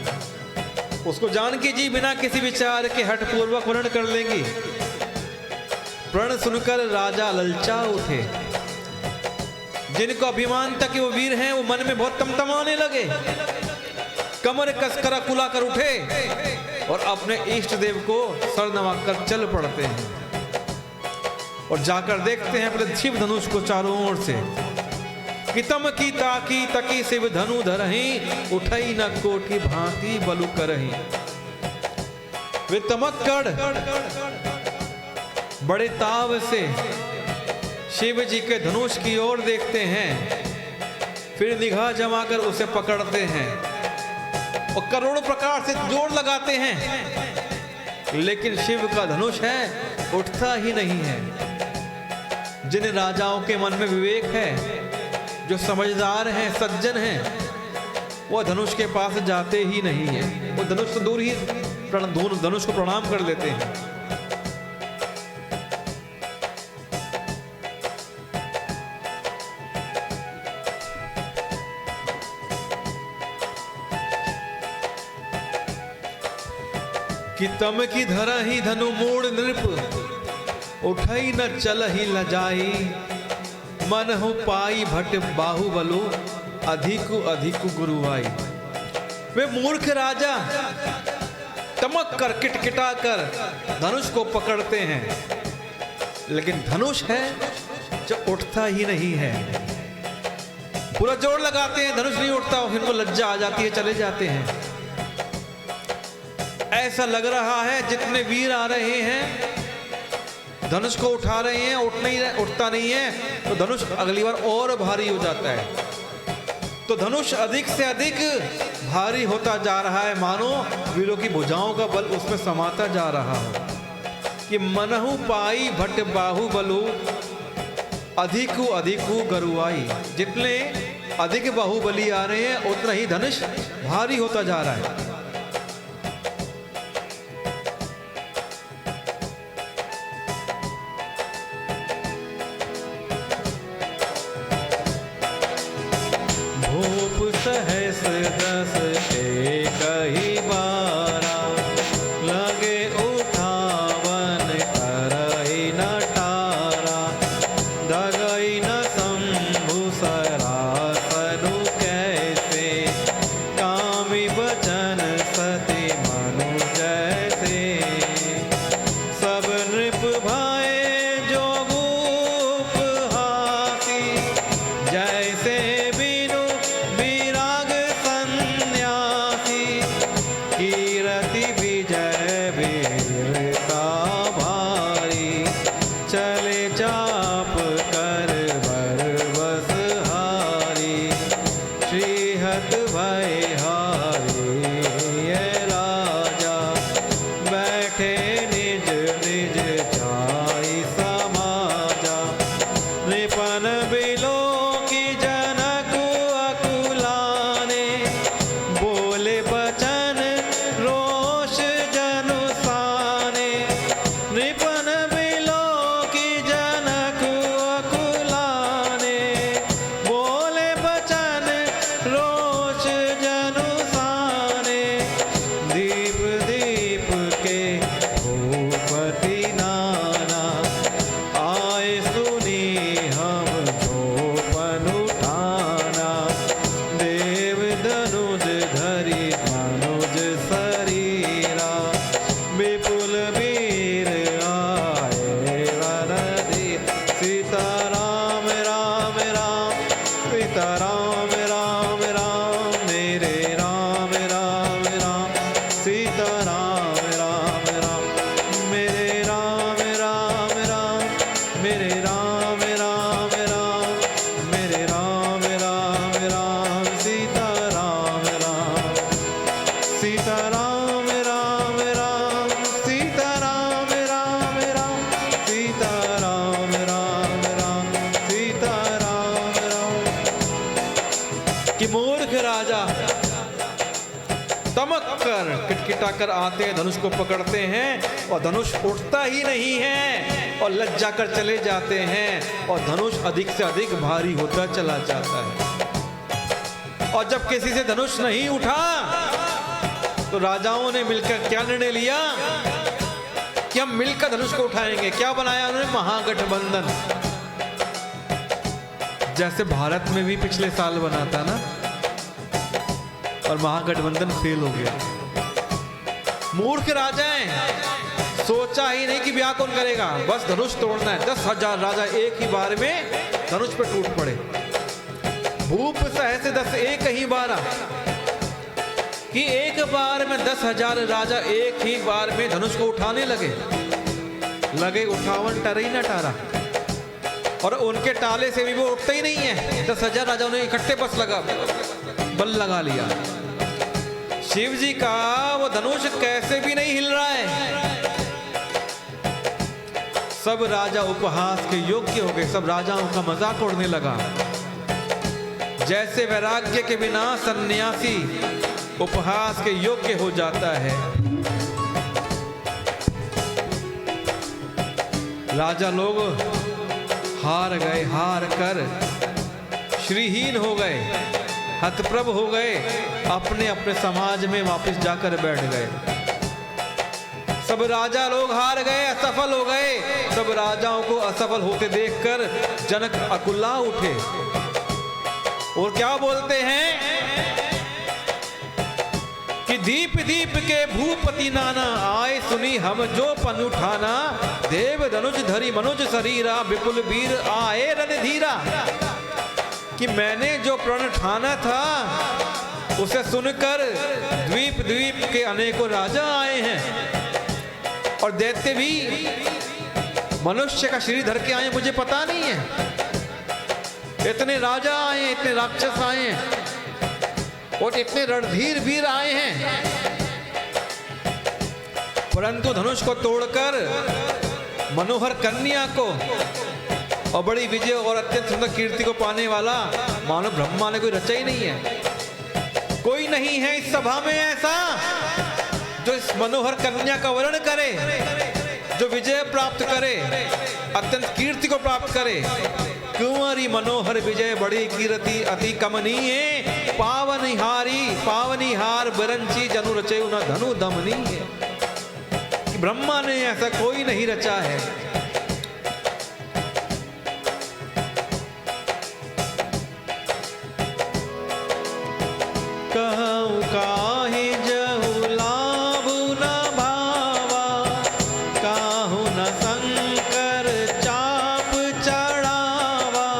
उसको जानकी जी बिना किसी विचार के हठपूर्वक वर्ण कर लेंगी। प्रण सुनकर राजा ललचा उठे। जिनको अभिमान था कि वो वीर हैं, वो मन में बहुत तमतमाने लगे। कमर कसकर कुला कर उठे और अपने इष्ट देव को सर नवाकर चल पड़ते हैं। और जाकर देखते हैं अपने शिव धनुष को चारों ओर से कि तम की ताकी तकी शिव धनु धरहि, उठई न कोटि भांति बलु करहि। वे तमक्कड़ बड़े ताव से शिव जी के धनुष की ओर देखते हैं, फिर निगाह जमाकर उसे पकड़ते हैं और करोड़ों प्रकार से जोर लगाते हैं, लेकिन शिव का धनुष है उठता ही नहीं है। जिन राजाओं के मन में विवेक है, जो समझदार हैं, सज्जन हैं, वो धनुष के पास जाते ही नहीं है। वो धनुष से दूर ही धनुष को प्रणाम कर लेते हैं। कि तम की धरा ही धनु मूड़ नृप, उठई न चल ही लजाई। मन हो पाई भट बाहुबलु, अधिकु अधिकु गुरुवाई। वे मूर्ख राजा तमक कर किटकिटा कर धनुष को पकड़ते हैं, लेकिन धनुष है जो उठता ही नहीं है। पूरा जोर लगाते हैं, धनुष नहीं उठता, इनको लज्जा आ जाती है, चले जाते हैं। ऐसा लग रहा है जितने वीर आ रहे हैं धनुष को उठा रहे हैं, उठता नहीं है, तो धनुष अगली बार और भारी हो जाता है। तो धनुष अधिक से अधिक भारी होता जा रहा है, मानो वीरों की भुजाओं का बल उसमें समाता जा रहा हो। कि मनहु पाई भट बाहुबलु, अधिकु अधिकु गरुआई। जितने अधिक बाहुबली आ रहे हैं उतना ही धनुष भारी होता जा रहा है। वीर आए रणधीर। सीताराम राम राम सीताराम राम राम मेरे राम राम राम सीताराम राम राम मेरे राम राम राम मेरे राम राम राम मेरे राम राम राम सीताराम राम सीताराम राम राम सीताराम राम राम सीताराम राम राम सीताराम राम। कि मूर्ख राजा तमक कर किटकिटा कर आते हैं, धनुष को पकड़ते हैं और धनुष उठता ही नहीं है और लज्जा कर चले जाते हैं और धनुष अधिक से अधिक भारी होता चला जाता है। और जब किसी से धनुष नहीं उठा तो राजाओं ने मिलकर क्या निर्णय लिया कि हम मिलकर धनुष को उठाएंगे। क्या बनाया उन्होंने? महागठबंधन। जैसे भारत में भी पिछले साल बना था ना, और महागठबंधन फेल हो गया। मूर्ख राजाएं, सोचा ही नहीं कि ब्याह कौन करेगा, बस धनुष तोड़ना है। 10,000 राजा एक ही बार में धनुष पर टूट पड़े। भूप सहस 10 एक ही 12 कि एक बार में 10,000 राजा एक ही बार में धनुष को उठाने लगे 58 टरे ही ना टारा। और उनके टाले से भी वो उठते ही नहीं है। 10,000 राजाओं ने इकट्ठे बल लगा लिया। शिव जी का वो धनुष कैसे भी नहीं हिल रहा है। सब राजा उपहास के योग्य हो गए, सब राजाओं का मजाक उड़ने लगा। जैसे वैराग्य के बिना सन्यासी उपहास के योग्य हो जाता है। राजा लोग हार गए, हार कर श्रीहीन हो गए, हतप्रभ हो गए, अपने अपने समाज में वापस जाकर बैठ गए। सब राजा लोग हार गए, असफल हो गए। सब राजाओं को असफल होते देखकर जनक अकुल्ला उठे और क्या बोलते हैं कि दीप दीप के भूपति नाना आए सुनी हम जो पन उठाना। देव धनुष धरी मनुज शरीरा विपुल वीर आए रणधीरा। कि मैंने जो प्रण ठाना था उसे सुनकर द्वीप द्वीप के अनेकों राजा आए हैं और दैत्य भी मनुष्य का शरीर धर के आए, मुझे पता नहीं है। इतने राजा आए, इतने राक्षस आए और इतने रणधीर वीर आए हैं, परंतु धनुष को तोड़कर मनोहर कन्या को और बड़ी विजय और अत्यंत सुंदर कीर्ति को पाने वाला मानो ब्रह्मा ने कोई रचा ही नहीं है। कोई नहीं है इस सभा में ऐसा जो इस मनोहर कन्या का वर्णन करे, जो विजय प्राप्त करे, अत्यंत कीर्ति को प्राप्त करे। कुंवरी मनोहर विजय बड़ी कीर्ति अति कमनीय, पावनिहार बरंची जनु रचे उन धनु दमनीय। ब्रह्मा ने ऐसा कोई नहीं रचा है। कहूं काहे जहु लाभ न भावा, काहू न शंकर चाप चढ़ावा।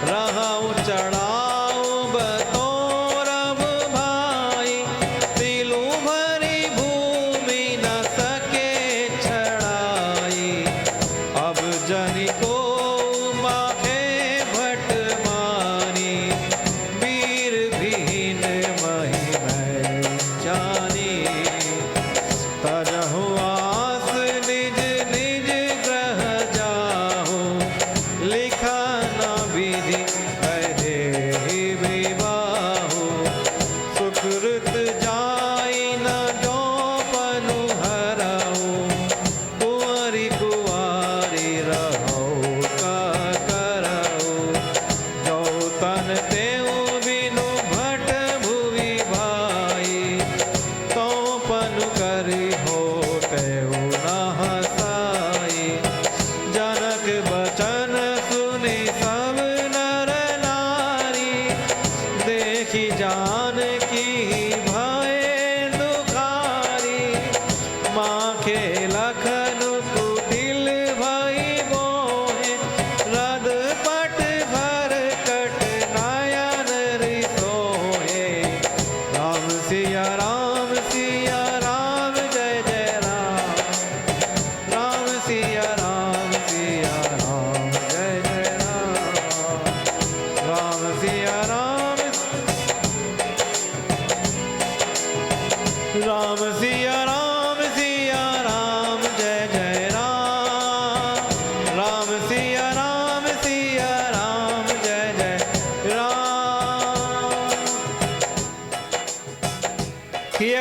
रहु चढ़ाओ बतौरव भाई, तिलु भरी भूमि न सके छड़ाई।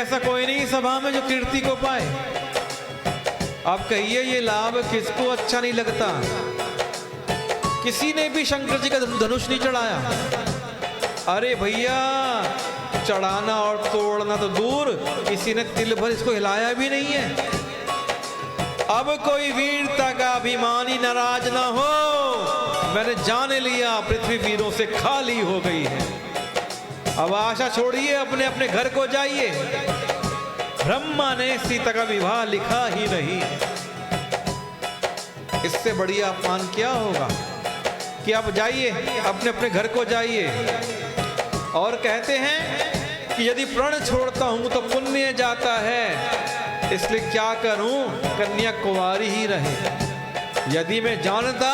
ऐसा कोई नहीं सभा में जो कीर्ति को पाए। अब कहिए ये लाभ किसको अच्छा नहीं लगता। किसी ने भी शंकर जी का धनुष नहीं चढ़ाया। अरे भैया, चढ़ाना और तोड़ना तो दूर, किसी ने तिल भर इसको हिलाया भी नहीं है। अब कोई वीरता का अभिमानी नाराज ना हो। मैंने जान लिया पृथ्वी वीरों से खाली हो गई है। अब आशा छोड़िए, अपने अपने घर को जाइए। ब्रह्मा ने सीता का विवाह लिखा ही नहीं। इससे बढ़िया अपमान क्या होगा कि आप जाइए, अपने अपने घर को जाइए। और कहते हैं कि यदि प्रण छोड़ता हूं तो पुण्य जाता है, इसलिए क्या करूं, कन्या कुंवारी ही रहे। यदि मैं जानता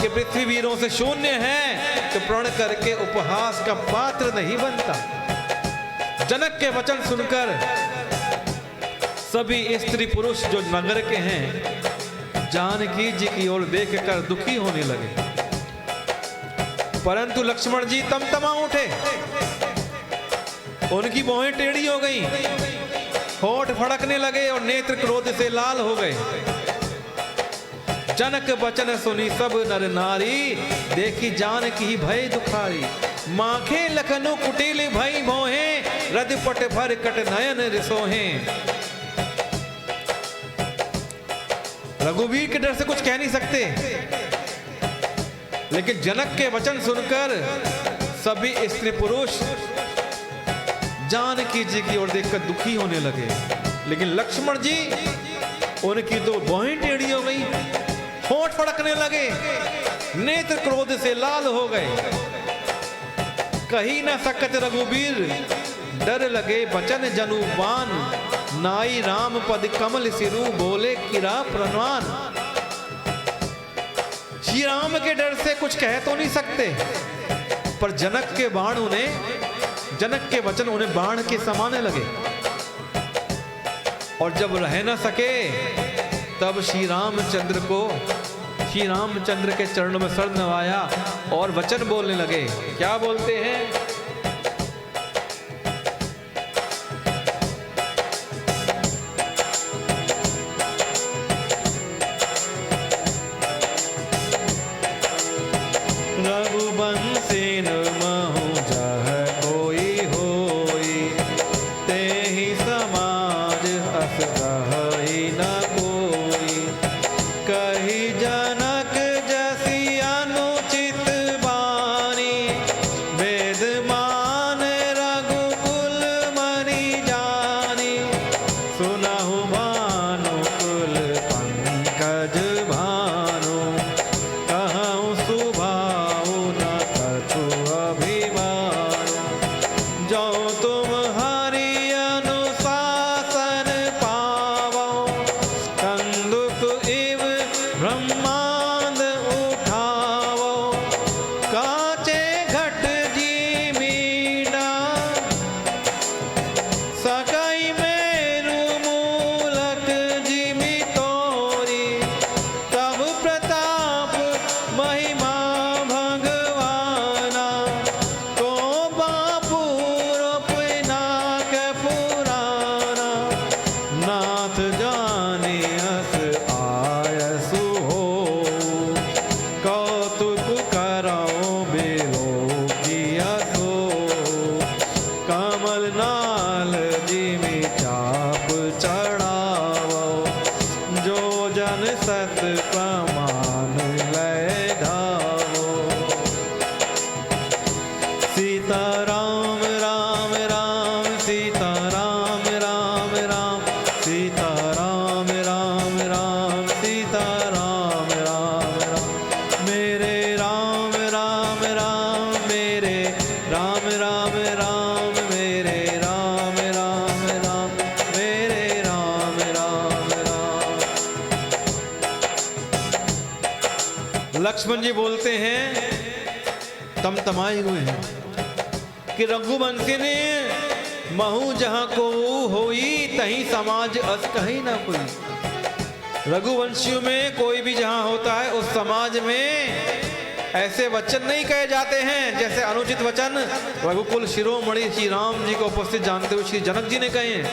कि पृथ्वी वीरों से शून्य है तो प्रण करके उपहास का पात्र नहीं बनता। जनक के वचन सुनकर सभी स्त्री पुरुष जो नगर के हैं जानकी जी की ओर देखकर दुखी होने लगे। परंतु लक्ष्मण जी तमतमा उठे। उनकी भौहें टेढ़ी हो गई, होठ फड़कने लगे और नेत्र क्रोध से लाल हो गए। जनक वचन सुनी सब नर नारी, देखी जानकी भय दुखारी। माखे लखनु कुटिल भई भोहे, रद पट भर कट नयन रिसोहे। रघुवीर के डर से कुछ कह नहीं सकते, लेकिन जनक के वचन सुनकर सभी स्त्री पुरुष जानकी जी की ओर देखकर दुखी होने लगे। लेकिन लक्ष्मण जी, उनकी तो भौहें टेढ़ी हो गई, होंठ फड़कने लगे, नेत्र क्रोध से लाल हो गए। कही न सकत रघुवीर, डर लगे बचन जनुबान। नाई राम पद कमल सिरु, बोले किरा प्रणान। श्री राम के डर से कुछ कह तो नहीं सकते, पर जनक के बाण उन्हें, जनक के वचन उन्हें बाण के समाने लगे। और जब रह न सके तब श्री रामचंद्र को, श्री रामचंद्र के चरणों में सर नवाया और वचन बोलने लगे। क्या बोलते हैं? रघुवंशी महु जह कोई होई, तेहि समाज अस कहई न कोई। कही जनक जसी अनुचित बानी, वेद मान रघुकुल मनि जानी। सुनहु भानुकुल पंकज भानु, कहूँ सुभाऊ न कछु अभिमानु। जो तुम हरि अनुशासन पावो, कंदुक इव ब्रह्मांड उठावो। काचे घट जी मीना, सकई मेरु मूलक जिमि तोरी। तब प्रताप महिमा भगवाना, को बापू रूपनाक पुराना। नाथ जाने अस आयसु हो, कौतुक करो बेलो किया सो। कमल नाल जिमि चाप चढ़ावो, जो जन सत प्रमाण लय धावो। सीता राम राम राम, सीता राम राम राम, सीता राम राम राम, सीता राम राम राम। मेरे राम राम राम, मेरे राम राम राम, मेरे राम राम राम, मेरे राम राम राम। लक्ष्मण जी बोलते हैं, तमतमाए हुए हैं कि रघुवंशी ने महु जहां को होई, तहीं समाज अस कहीं ना कोई। रघुवंशियों में कोई भी जहां होता है उस समाज में ऐसे वचन नहीं कहे जाते हैं जैसे अनुचित वचन रघुकुल शिरोमणि श्री राम जी को उपस्थित जानते हुए श्री जनक जी ने कहे हैं।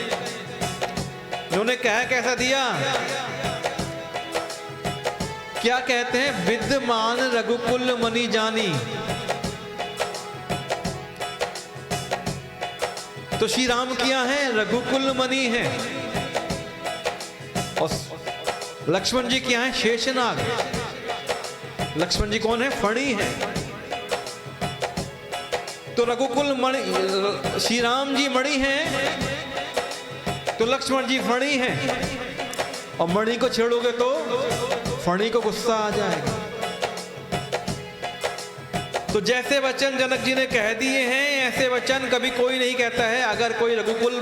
उन्होंने कह कैसा दिया, क्या कहते हैं, विद्यमान रघुकुल मणि जानी। तो श्री राम क्या है, रघुकुल मणि है, और लक्ष्मण जी क्या है, शेषनाग। लक्ष्मण जी कौन है, फणी है। तो रघुकुल मणि, श्री राम जी मणि हैं, तो लक्ष्मण जी फणी हैं। और मणि को छेड़ोगे तो फणी को गुस्सा आ जाएगा। तो जैसे वचन जनक जी ने कह दिए हैं, ऐसे वचन कभी कोई नहीं कहता है अगर कोई रघुकुल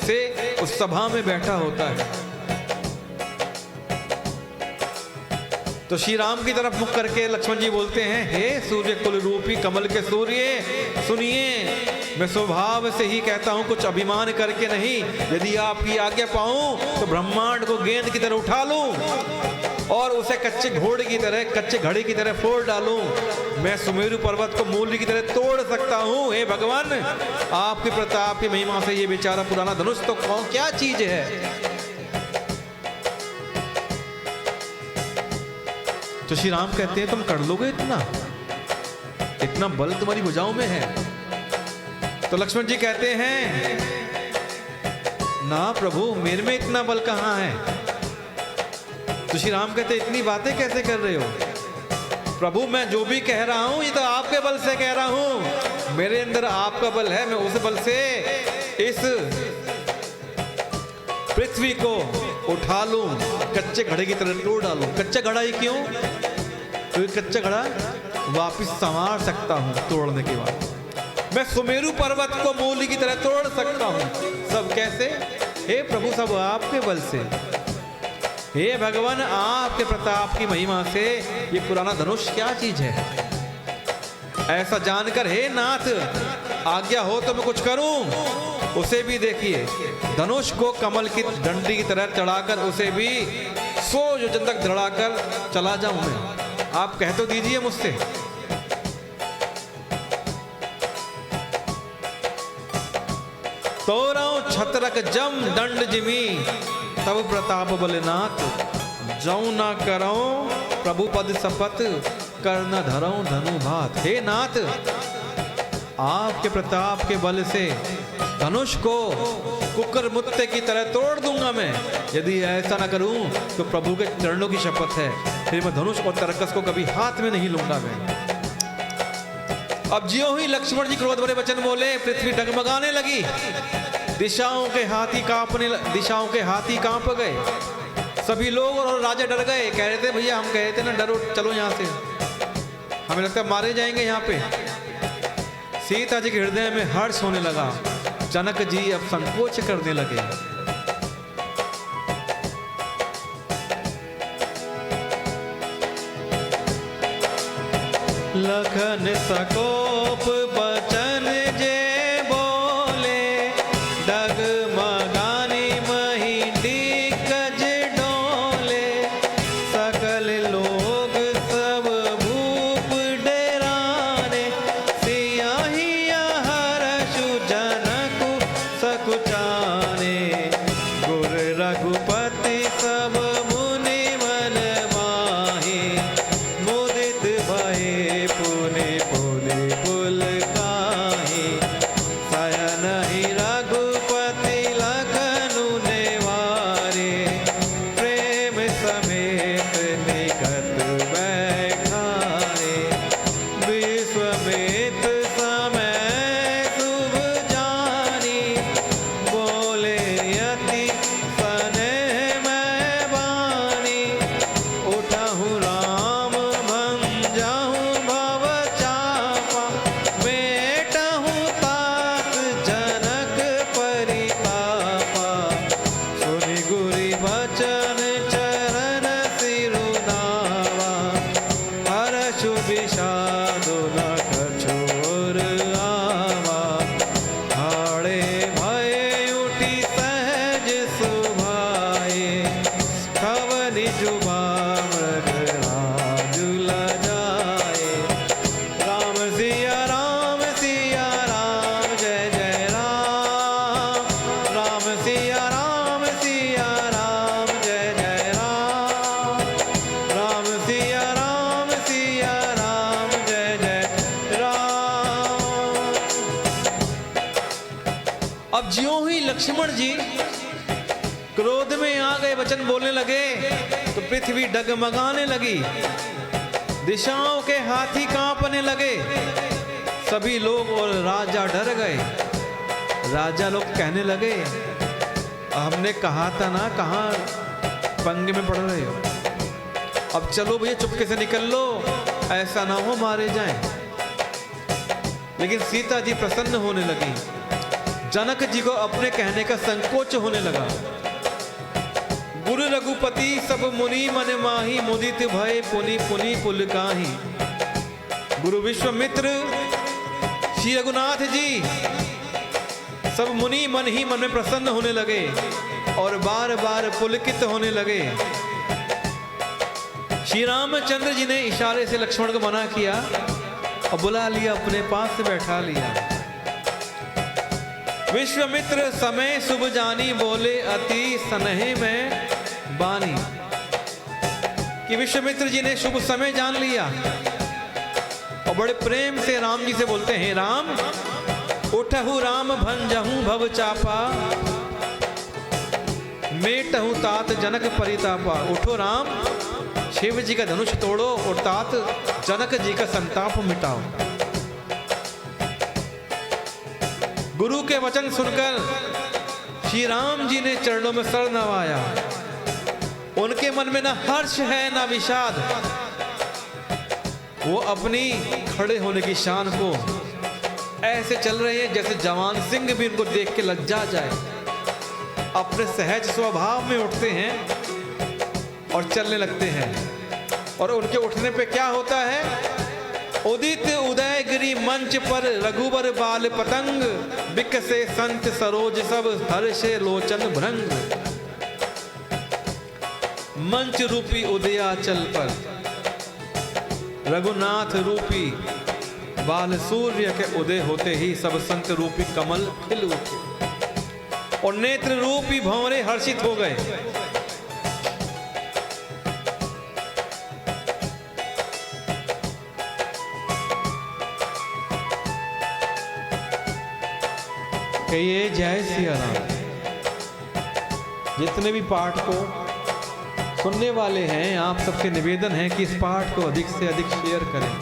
से उस सभा में बैठा होता है। तो श्री राम की तरफ मुख करके लक्ष्मण जी बोलते हैं, हे सूर्य कुल रूपी कमल के सूर्य, सुनिए, मैं स्वभाव से ही कहता हूं, कुछ अभिमान करके नहीं। यदि आपकी आज्ञा पाऊं तो ब्रह्मांड को गेंद की तरह उठा लूं और उसे कच्चे घोड़े की तरह, कच्चे घड़े की तरह फोड़ डालूं। मैं सुमेरु पर्वत को मूल्य की तरह तोड़ सकता हूं। हे भगवान, आपके प्रताप की महिमा से ये बेचारा पुराना धनुष तो कौन क्या चीज है। तो श्री राम कहते हैं, तुम कर लोगे इतना, इतना बल तुम्हारी भुजाओं में है। तो लक्ष्मण जी कहते हैं, ना प्रभु, मेरे में इतना बल कहां है। तो श्री राम कहते, इतनी बातें कैसे कर रहे हो प्रभु, मैं जो भी कह रहा हूं ये तो आपके बल से कह रहा हूं। मेरे अंदर आपका बल है, मैं उस बल से इस पृथ्वी को उठा लूं, कच्चे घड़े की तरह तोड़ डालूं। कच्चा घड़ा ही क्यों, क्योंकि कच्चा घड़ा वापिस संवार सकता हूं तोड़ने के बाद। मैं सुमेरु पर्वत को मूली की तरह तोड़ सकता हूं। सब कैसे, हे प्रभु, सब आपके बल से। हे भगवान, आपके प्रताप की महिमा से ये पुराना धनुष क्या चीज है। ऐसा जानकर, हे नाथ, आज्ञा हो तो मैं कुछ करूं। उसे भी देखिए, धनुष को कमल की डंडी की तरह चढ़ाकर उसे भी 100 योजन तक दौड़ाकर चला जाऊं मैं। आप कह तो दीजिए मुझसे। तोराऊ छतरक जम दंड जिमी, तब प्रताप बलनाथ। जऊ ना करो प्रभु पद शपथ, कर न धरो धनु भात। हे नाथ, आपके प्रताप के बल से धनुष को कुकर मुत्ते की तरह तोड़ दूंगा मैं। यदि ऐसा ना करूं तो प्रभु के चरणों की शपथ है, फिर मैं धनुष और तरकस को कभी हाथ में नहीं लूंगा मैं। अब ज्यों ही लक्ष्मण जी क्रोध भरे वचन बोले, पृथ्वी डगमगाने लगी। दिशाओं के हाथी कांप गए। सभी लोग और राजा डर गए। कह रहे थे, भैया हम कह रहे थे ना, डरो, चलो यहाँ से, हमें लगता है मारे जाएंगे यहाँ पे। सीता जी के हृदय में हर्ष होने लगा। जनक जी अब संकोच करने लगे। लखन सकोप बचन जे बोले, डगमगानी मही दिग्गज डोले। सकल लोग सब भूप डेराने, सियाहिया हर्षु जनकु सकुचाने। गुर रघुपति सब मुनि मन माही, मुदित भये पुनि पुनि पुल काहि। शयन ही रघुपति लखनु नेवारे, प्रेम समेत निकट बैठारे। विश्वमित समय शुभ जानी, बोले यति सनेह मैं बानी। उठहु राम भंजाहु भव चापा, मेटहु तात जनक परितापा। सुनि गुरि बचन चरण सिरुनावा, हर्षु विषादु न कछोर आवा। हाड़े भय उठी सहज सुभाए, खवनि जुबा मृग राजु लजाए। लक्ष्मण जी क्रोध में आ गए, वचन बोलने लगे तो पृथ्वी डगमगाने लगी, दिशाओं के हाथी कांपने लगे, सभी लोग और राजा डर गए। राजा लोग कहने लगे, हमने कहा था ना, कहाँ पंगे में पड़ रहे हो, अब चलो भैया चुपके से निकल लो, ऐसा ना हो मारे जाएं। लेकिन सीता जी प्रसन्न होने लगी, जनक जी को अपने कहने का संकोच होने लगा। गुरु रघुपति सब मुनि मन माही, मुदित भय पुनि पुनि पुल काहि। गुरु विश्वामित्र श्री रघुनाथ जी सब मुनि मन ही मन में प्रसन्न होने लगे और बार बार पुलकित होने लगे। श्री रामचंद्र जी ने इशारे से लक्ष्मण को मना किया और बुला लिया, अपने पास से बैठा लिया। विश्वामित्र समय शुभ जानी, बोले अति स्नेह में बानी। कि विश्वामित्र जी ने शुभ समय जान लिया और बड़े प्रेम से राम जी से बोलते हैं, राम उठहु राम भंजहु भव चापा, मेटहु तात जनक परितापा। उठो राम, शिव जी का धनुष तोड़ो और तात जनक जी का संताप मिटाओ। गुरु के वचन सुनकर श्री राम जी ने चरणों में सर नवाया। उनके मन में ना हर्ष है ना विषाद, वो अपनी खड़े होने की शान को ऐसे चल रहे हैं जैसे जवान सिंह भी उनको देख के लज्जा जाए। अपने सहज स्वभाव में उठते हैं और चलने लगते हैं। और उनके उठने पे क्या होता है, उदित उदयगिरी मंच पर रघुबर बाल पतंग, बिकसे संत सरोज सब हर्षे लोचन भृंग। मंच रूपी उदयाचल पर रघुनाथ रूपी बाल सूर्य के उदय होते ही सब संत रूपी कमल खिल उठे और नेत्र रूपी भंवरे हर्षित हो गए। कहिए जय सिया राम। जितने भी पाठ को सुनने वाले हैं, आप सबसे निवेदन है कि इस पाठ को अधिक से अधिक शेयर करें।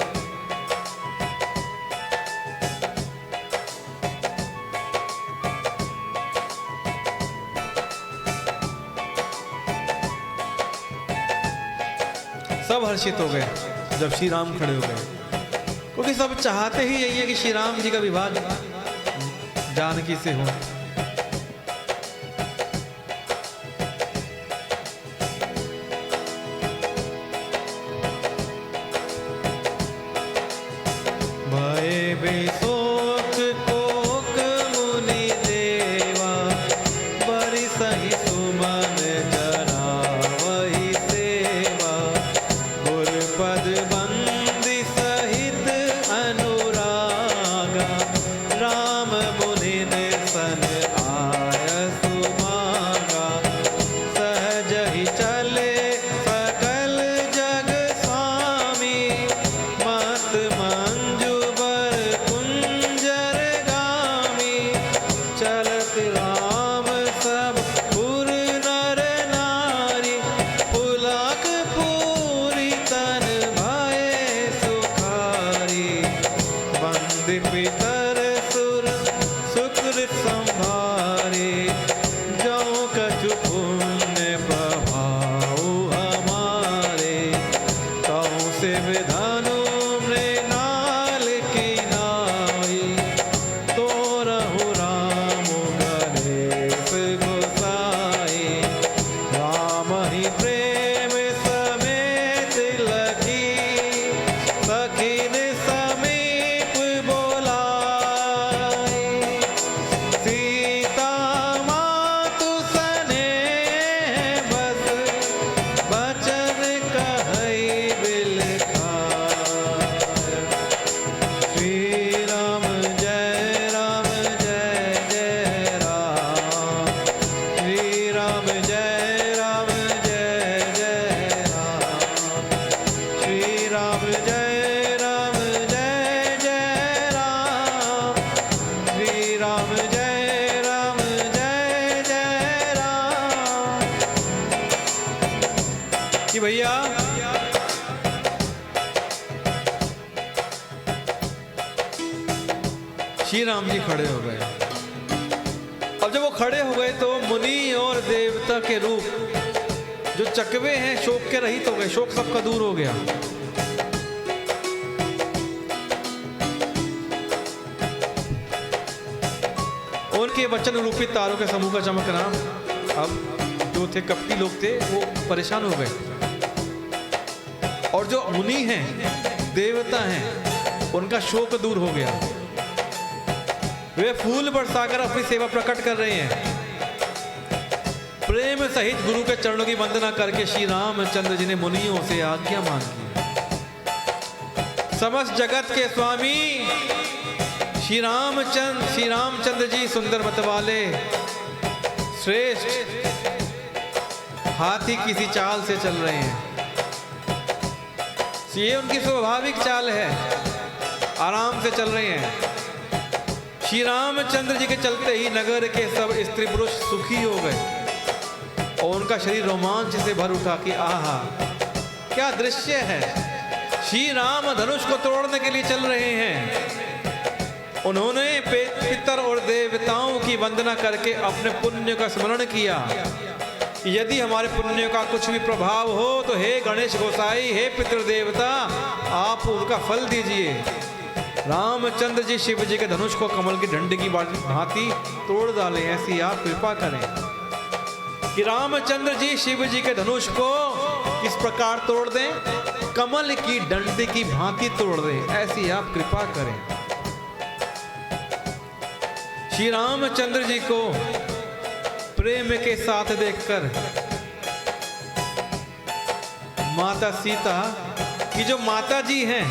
सब हर्षित हो गए जब श्री राम खड़े हो गए, क्योंकि सब चाहते ही यही है कि श्री राम जी का विवाह जानकी से हो। भय बेशोक कोक मुनि देवा, बरि सहि सुमन जरावहि सेवा। गुरपद बंदी सहित अनुरागा, राम मुनि सन कि भैया श्री राम जी खड़े हो गए। अब जब वो खड़े हो गए तो मुनि और देवता के रूप जो चकवे हैं शोक के रहित हो गए, शोक सबका दूर हो गया। उनके वचन रूपी तारों के समूह का चमकना, अब जो थे कपटी लोग थे वो परेशान हो गए, और जो मुनि हैं देवता हैं उनका शोक दूर हो गया। वे फूल बरसाकर अपनी सेवा प्रकट कर रहे हैं। प्रेम सहित गुरु के चरणों की वंदना करके श्री रामचंद्र जी ने मुनियों से आज्ञा मांगी। समस्त जगत के स्वामी श्री रामचंद्र जी सुंदर मत वाले श्रेष्ठ हाथी किसी चाल से चल रहे हैं। ये उनकी स्वाभाविक चाल है, आराम से चल रहे हैं। श्री रामचंद्र जी के चलते ही नगर के सब स्त्री पुरुष सुखी हो गए और उनका शरीर रोमांच से भर उठा कि आहा क्या दृश्य है। श्री राम धनुष को तोड़ने के लिए चल रहे हैं। उन्होंने पितर और देवताओं की वंदना करके अपने पुण्य का स्मरण किया। यदि हमारे पुण्य का कुछ भी प्रभाव हो तो हे गणेश गोसाई, हे पितृदेवता, आप उनका फल दीजिए। रामचंद्र जी शिव जी के धनुष को कमल की डंडी की भांति तोड़ डालें, ऐसी आप कृपा करें कि रामचंद्र जी शिव जी के धनुष को इस प्रकार तोड़ दें, कमल की डंडी की भांति तोड़ दें, ऐसी आप कृपा करें। श्री रामचंद्र जी को प्रेम के साथ देखकर माता सीता की, जो माता जी हैं,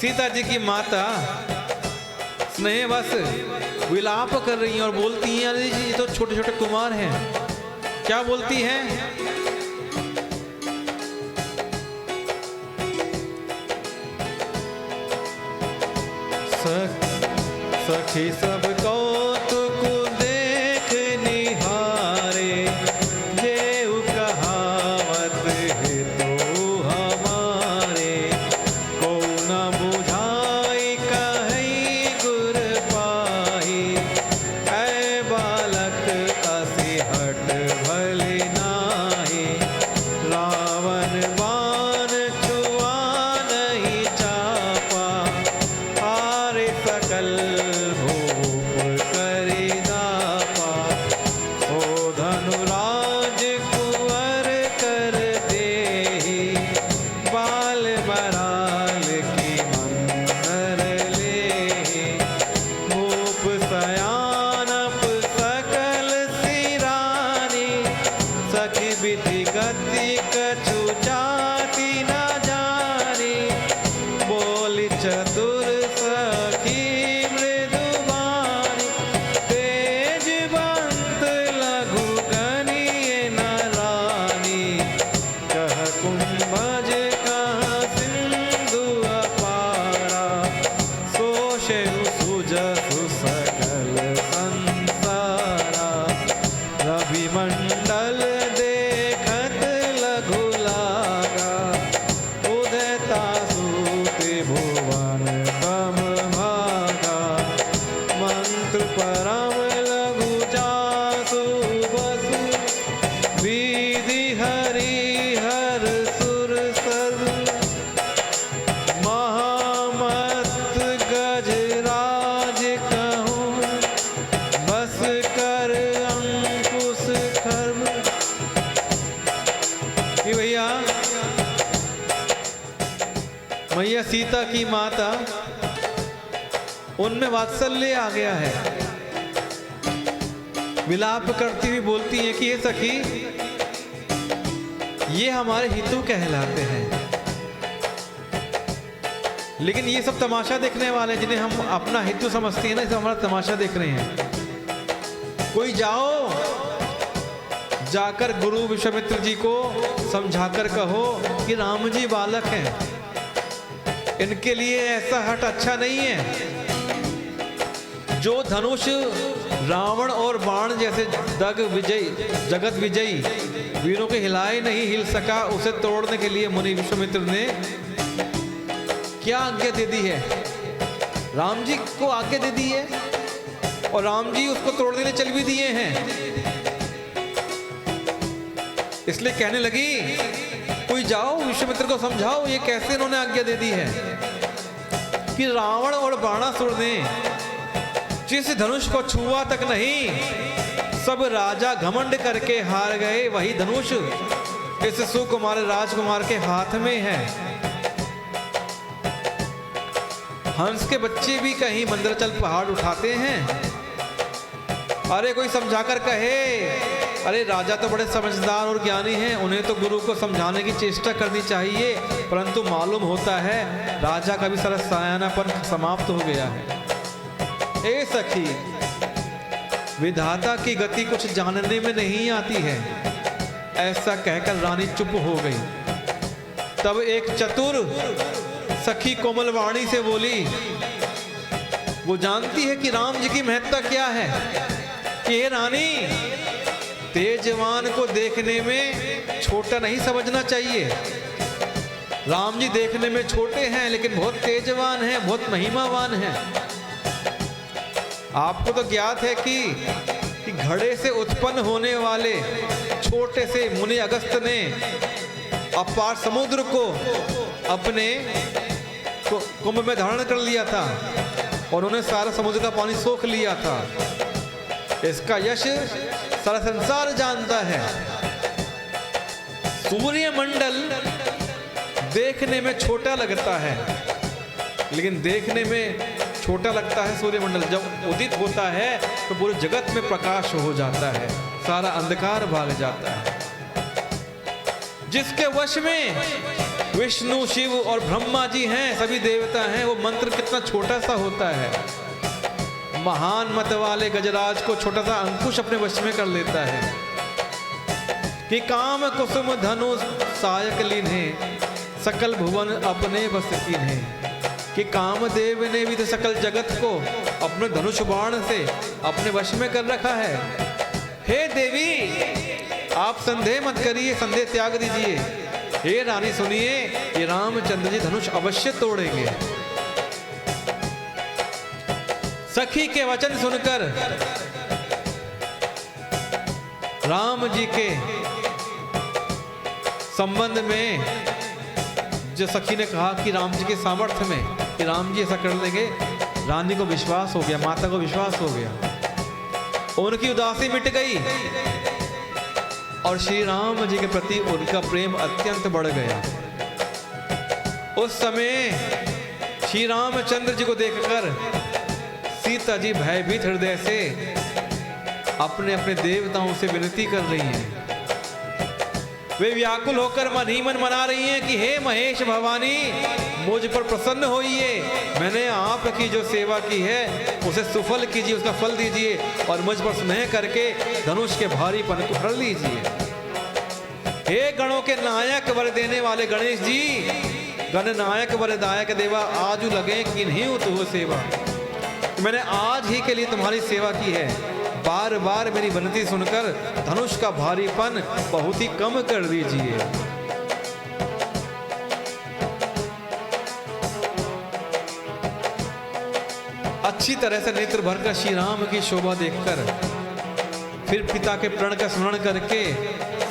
सीता जी की माता स्नेहवश विलाप कर रही हैं और बोलती हैं, अरे जी तो छोटे छोटे कुमार हैं। क्या बोलती हैं? सखी सब कौतुक देख निहारे, जेऊ कहावत है तो हमारे, को न बुझाई कहीं गुर पाही, ऐ बालक असी हट भले नाही, रावण बाण छुआ नहीं चापा, हारे सकल मंडल देखत लघु लागा, उदयता सूते भुवन तम भागा, मंत्र परम लघु जासु बसु, विधि हरि हर सुर सर, महामत गजराज कहूँ, बस कर भैया। मैया सीता की माता उनमें वात्सल्य आ गया है, विलाप करती हुई बोलती है कि ये सखी, ये हमारे हितू कहलाते हैं, लेकिन ये सब तमाशा देखने वाले जिन्हें हम अपना हितू समझते हैं ना, इसे हमारा तमाशा देख रहे हैं। कोई जाओ, जाकर गुरु विश्वामित्र जी को समझाकर कहो कि राम जी बालक हैं, इनके लिए ऐसा हट अच्छा नहीं है। जो धनुष रावण और बाण जैसे जगत विजयी वीरों के हिलाए नहीं हिल सका, उसे तोड़ने के लिए मुनि विश्वामित्र ने क्या आज्ञा दे दी है? राम जी को आज्ञा दे दी है और राम जी उसको तोड़ने के लिए चल भी दिए हैं। इसलिए कहने लगी, कोई जाओ विश्वामित्र को समझाओ ये कैसे इन्होंने आज्ञा दे दी है कि रावण और बाणासुर ने जिस धनुष को छुआ तक नहीं, सब राजा घमंड करके हार गए, वही धनुष इस सुकुमार राजकुमार के हाथ में है। हंस के बच्चे भी कहीं मंदराचल पहाड़ उठाते हैं। अरे कोई समझाकर कहे, अरे राजा तो बड़े समझदार और ज्ञानी हैं, उन्हें तो गुरु को समझाने की चेष्टा करनी चाहिए, परंतु मालूम होता है राजा का भी सारा सयानापन समाप्त हो गया है। ए सखी, विधाता की गति कुछ जानने में नहीं आती है। ऐसा कहकर रानी चुप हो गई। तब एक चतुर सखी कोमलवाणी से बोली, वो जानती है कि राम जी की महत्ता क्या है, कि रानी तेजवान को देखने में छोटा नहीं समझना चाहिए। राम जी देखने में छोटे हैं लेकिन बहुत तेजवान हैं, बहुत महिमावान हैं। आपको तो ज्ञात है कि घड़े से उत्पन्न होने वाले छोटे से मुनि अगस्त ने अपार समुद्र को अपने कुंभ में धारण कर लिया था और उन्होंने सारा समुद्र का पानी सोख लिया था। इसका यश सारा संसार जानता है। सूर्यमंडल देखने में छोटा लगता है, लेकिन देखने में छोटा लगता है सूर्यमंडल, जब उदित होता है तो पूरे जगत में प्रकाश हो जाता है, सारा अंधकार भाग जाता है। जिसके वश में विष्णु, शिव और ब्रह्मा जी हैं, सभी देवता हैं, वो मंत्र कितना छोटा सा होता है। महान मत वाले गजराज को छोटा सा अंकुश अपने वश में कर लेता है कि काम कुसुम धनु सायक लीन्हे, सकल भुवन अपने बस कीन्हे। कि कामदेव ने भी तो सकल जगत को अपने धनुष बाण से अपने वश में कर रखा है। हे देवी, आप संदेह मत करिए, संदेह त्याग दीजिए। हे रानी सुनिए, ये रामचंद्र जी धनुष अवश्य तोड़ेंगे। सखी के वचन सुनकर राम जी के संबंध में जो सखी ने कहा कि राम जी के सामर्थ्य में कि राम जी ऐसा कर लेंगे, रानी को विश्वास हो गया, माता को विश्वास हो गया, उनकी उदासी मिट गई और श्री राम जी के प्रति उनका प्रेम अत्यंत बढ़ गया। उस समय श्री रामचंद्र जी को देखकर सीता जी भयभीत हृदय से अपने अपने देवताओं से विनती कर रही हैं। वे व्याकुल होकर मन ही मन मना रही हैं कि हे महेश भवानी, मुझ पर प्रसन्न होइए। मैंने आपकी जो सेवा की है उसे सुफल कीजिए, उसका फल दीजिए और मुझ पर स्नेह करके धनुष के भारीपन को हर लीजिए। हे गणों के नायक वर देने वाले गणेश जी, गण नायक वरदायक देवा, आज लगे कि नहीं हो तो सेवा। मैंने आज ही के लिए तुम्हारी सेवा की है। बार बार मेरी विनती सुनकर धनुष का भारीपन बहुत ही कम कर दीजिए। अच्छी तरह से नेत्र भरकर श्री राम की शोभा देखकर फिर पिता के प्रण का स्मरण करके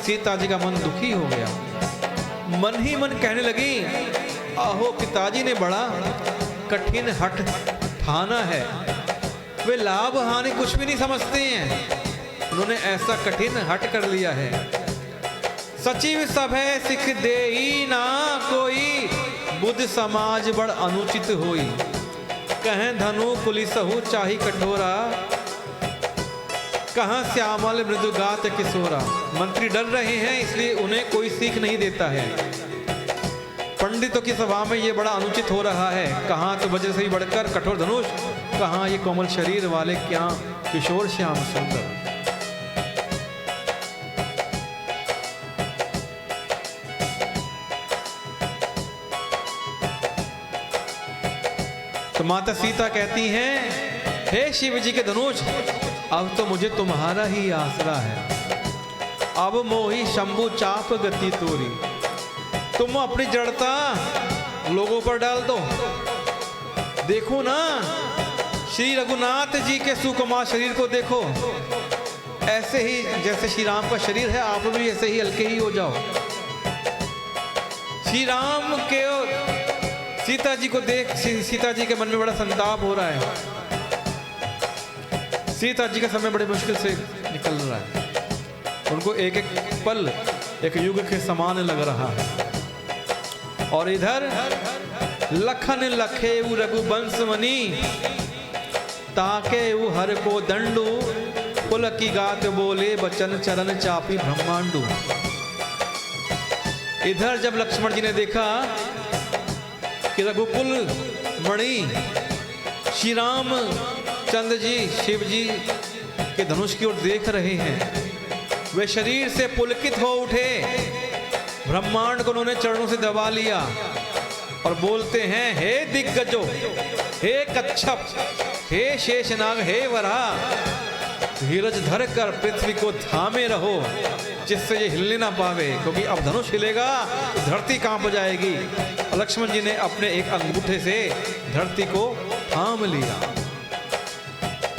सीता जी का मन दुखी हो गया। मन ही मन कहने लगी, आहो पिताजी ने बड़ा कठिन हठ ठाना है, वे लाभ हानि कुछ भी नहीं समझते हैं, उन्होंने ऐसा कठिन हट कर लिया है। सचिव सब है सिख देई ना कोई, बुद्ध समाज बड़ अनुचित होई। कहें धनु पुलिसहु चाही कठोरा, कहाँ श्यामल मृदुगात किशोरा। मंत्री डर रहे हैं इसलिए उन्हें कोई सीख नहीं देता है। पंडितों की सभा में ये बड़ा अनुचित हो रहा है। कहाँ तो वज्र से ही बढ़कर कठोर धनुष, कहाँ ये कोमल शरीर वाले क्या किशोर श्याम सुंदर। तो माता सीता कहती हैं, हे शिव जी के धनुष, अब तो मुझे तुम्हारा ही आसरा है। अब मोही शंभु चाप गति तोरी। तुम अपनी जड़ता लोगों पर डाल दो। देखो ना, श्री रघुनाथ जी के सुकुमार शरीर को देखो। ऐसे ही जैसे श्री राम का शरीर है, आप भी ऐसे ही हल्के ही हो जाओ। श्री राम के सीता जी को देख, सीता जी के मन में बड़ा संताप हो रहा है। सीता जी का समय बड़े मुश्किल से निकल रहा है। उनको एक एक पल एक युग के समान लग रहा है। और इधर लखन लखे रघुवंश मनी, ताके हर को दंडू, पुल की गात बोले बचन चरण चापी ब्रह्मांडू। इधर जब लक्ष्मण जी ने देखा कि रघुकुल मणि श्री राम चंद्र जी शिव जी के धनुष की ओर देख रहे हैं, वे शरीर से पुलकित हो उठे। ब्रह्मांड को उन्होंने चरणों से दबा लिया और बोलते हैं, हे दिग्गजो, हे कच्छप, हे शेषनाग, हे वराह, धीरज धर कर पृथ्वी को थामे रहो, जिससे ये हिलने ना पावे, क्योंकि अब धनुष हिलेगा तो धरती कांप जाएगी। लक्ष्मण जी ने अपने एक अंगूठे से धरती को थाम लिया।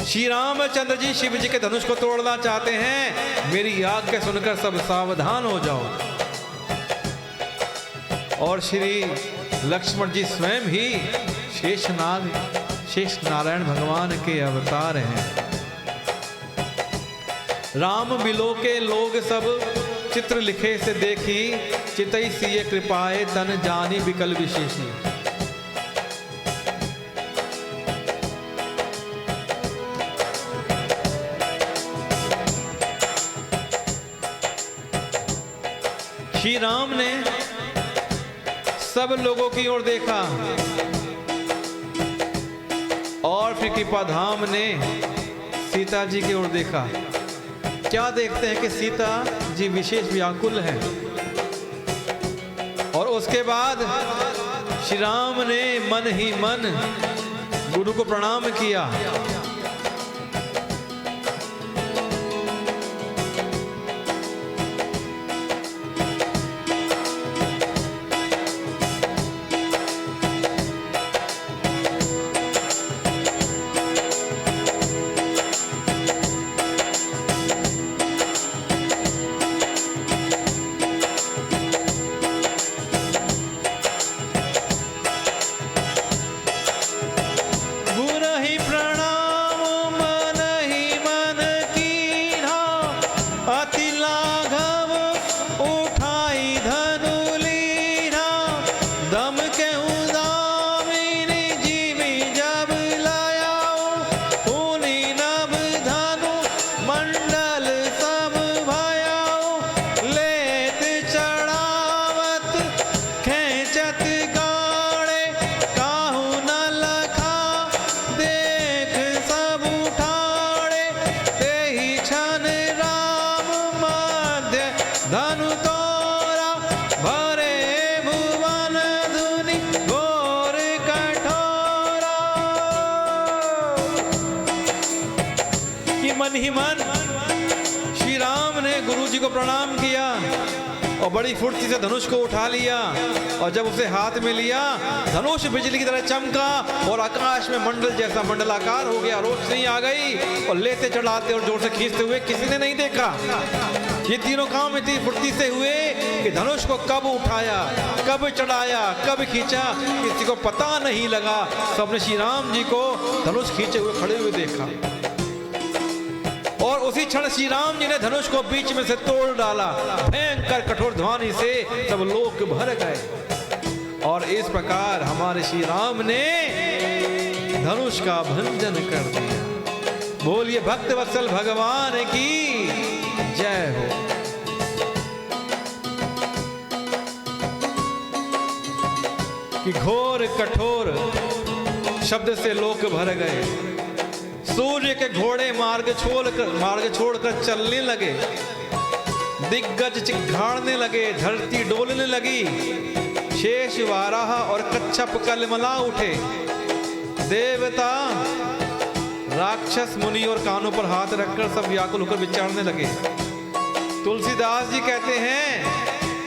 श्री रामचंद्र जी शिव जी के धनुष को तोड़ना चाहते हैं। मेरी आज्ञा सुनकर सब सावधान हो जाओ। और श्री लक्ष्मण जी स्वयं ही शेषनाग, शेष नारायण भगवान के अवतार हैं। राम बिलो के लोग सब चित्र लिखे से देखी, चितई सिए कृपाए तन जानी विकल विशेषी। श्री राम ने सब लोगों की ओर देखा और फिर कृपा धाम ने सीता जी की ओर देखा। क्या देखते हैं कि सीता जी विशेष व्याकुल हैं। और उसके बाद श्री राम ने मन ही मन गुरु को प्रणाम किया। मन ही मन श्री राम ने गुरु जी को प्रणाम किया और बड़ी फुर्ती से धनुष को उठा लिया। और जब उसे हाथ में लिया, धनुष बिजली की तरह चमका और आकाश में मंडल जैसा मंडलाकार हो गया। रोशनी आ गई और लेते चढ़ाते और जोर से खींचते हुए किसी ने नहीं देखा। ये तीनों काम इतनी फुर्ती से हुए कि धनुष को कब उठाया, कब चढ़ाया, कब खींचा, किसी को पता नहीं लगा। सबने श्री राम जी को धनुष खींचे हुए खड़े हुए देखा। और उसी क्षण श्री राम जी ने धनुष को बीच में से तोड़ डाला। भयंकर कठोर ध्वनि से सब लोग भर गए। और इस प्रकार हमारे श्री राम ने धनुष का भंजन कर दिया। बोलिए भक्त वत्सल भगवान की जय हो। कि घोर कठोर शब्द से लोग भर गए। सूर्य के घोड़े मार्ग छोड़कर चलने लगे। दिग्गज चिघाड़ने लगे, धरती डोलने लगी। शेष वाराह और कच्छप कलमला उठे। देवता, राक्षस, मुनि और कानों पर हाथ रखकर सब व्याकुल होकर विचारने लगे। तुलसीदास जी कहते हैं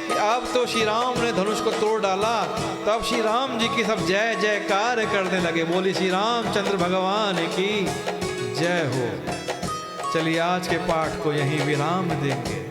कि अब तो श्री राम ने धनुष को तोड़ डाला, तब श्री राम जी की सब जय जयकार करने लगे। बोली श्री रामचंद्र भगवान की जय हो। चलिए आज के पाठ को यहीं विराम देंगे।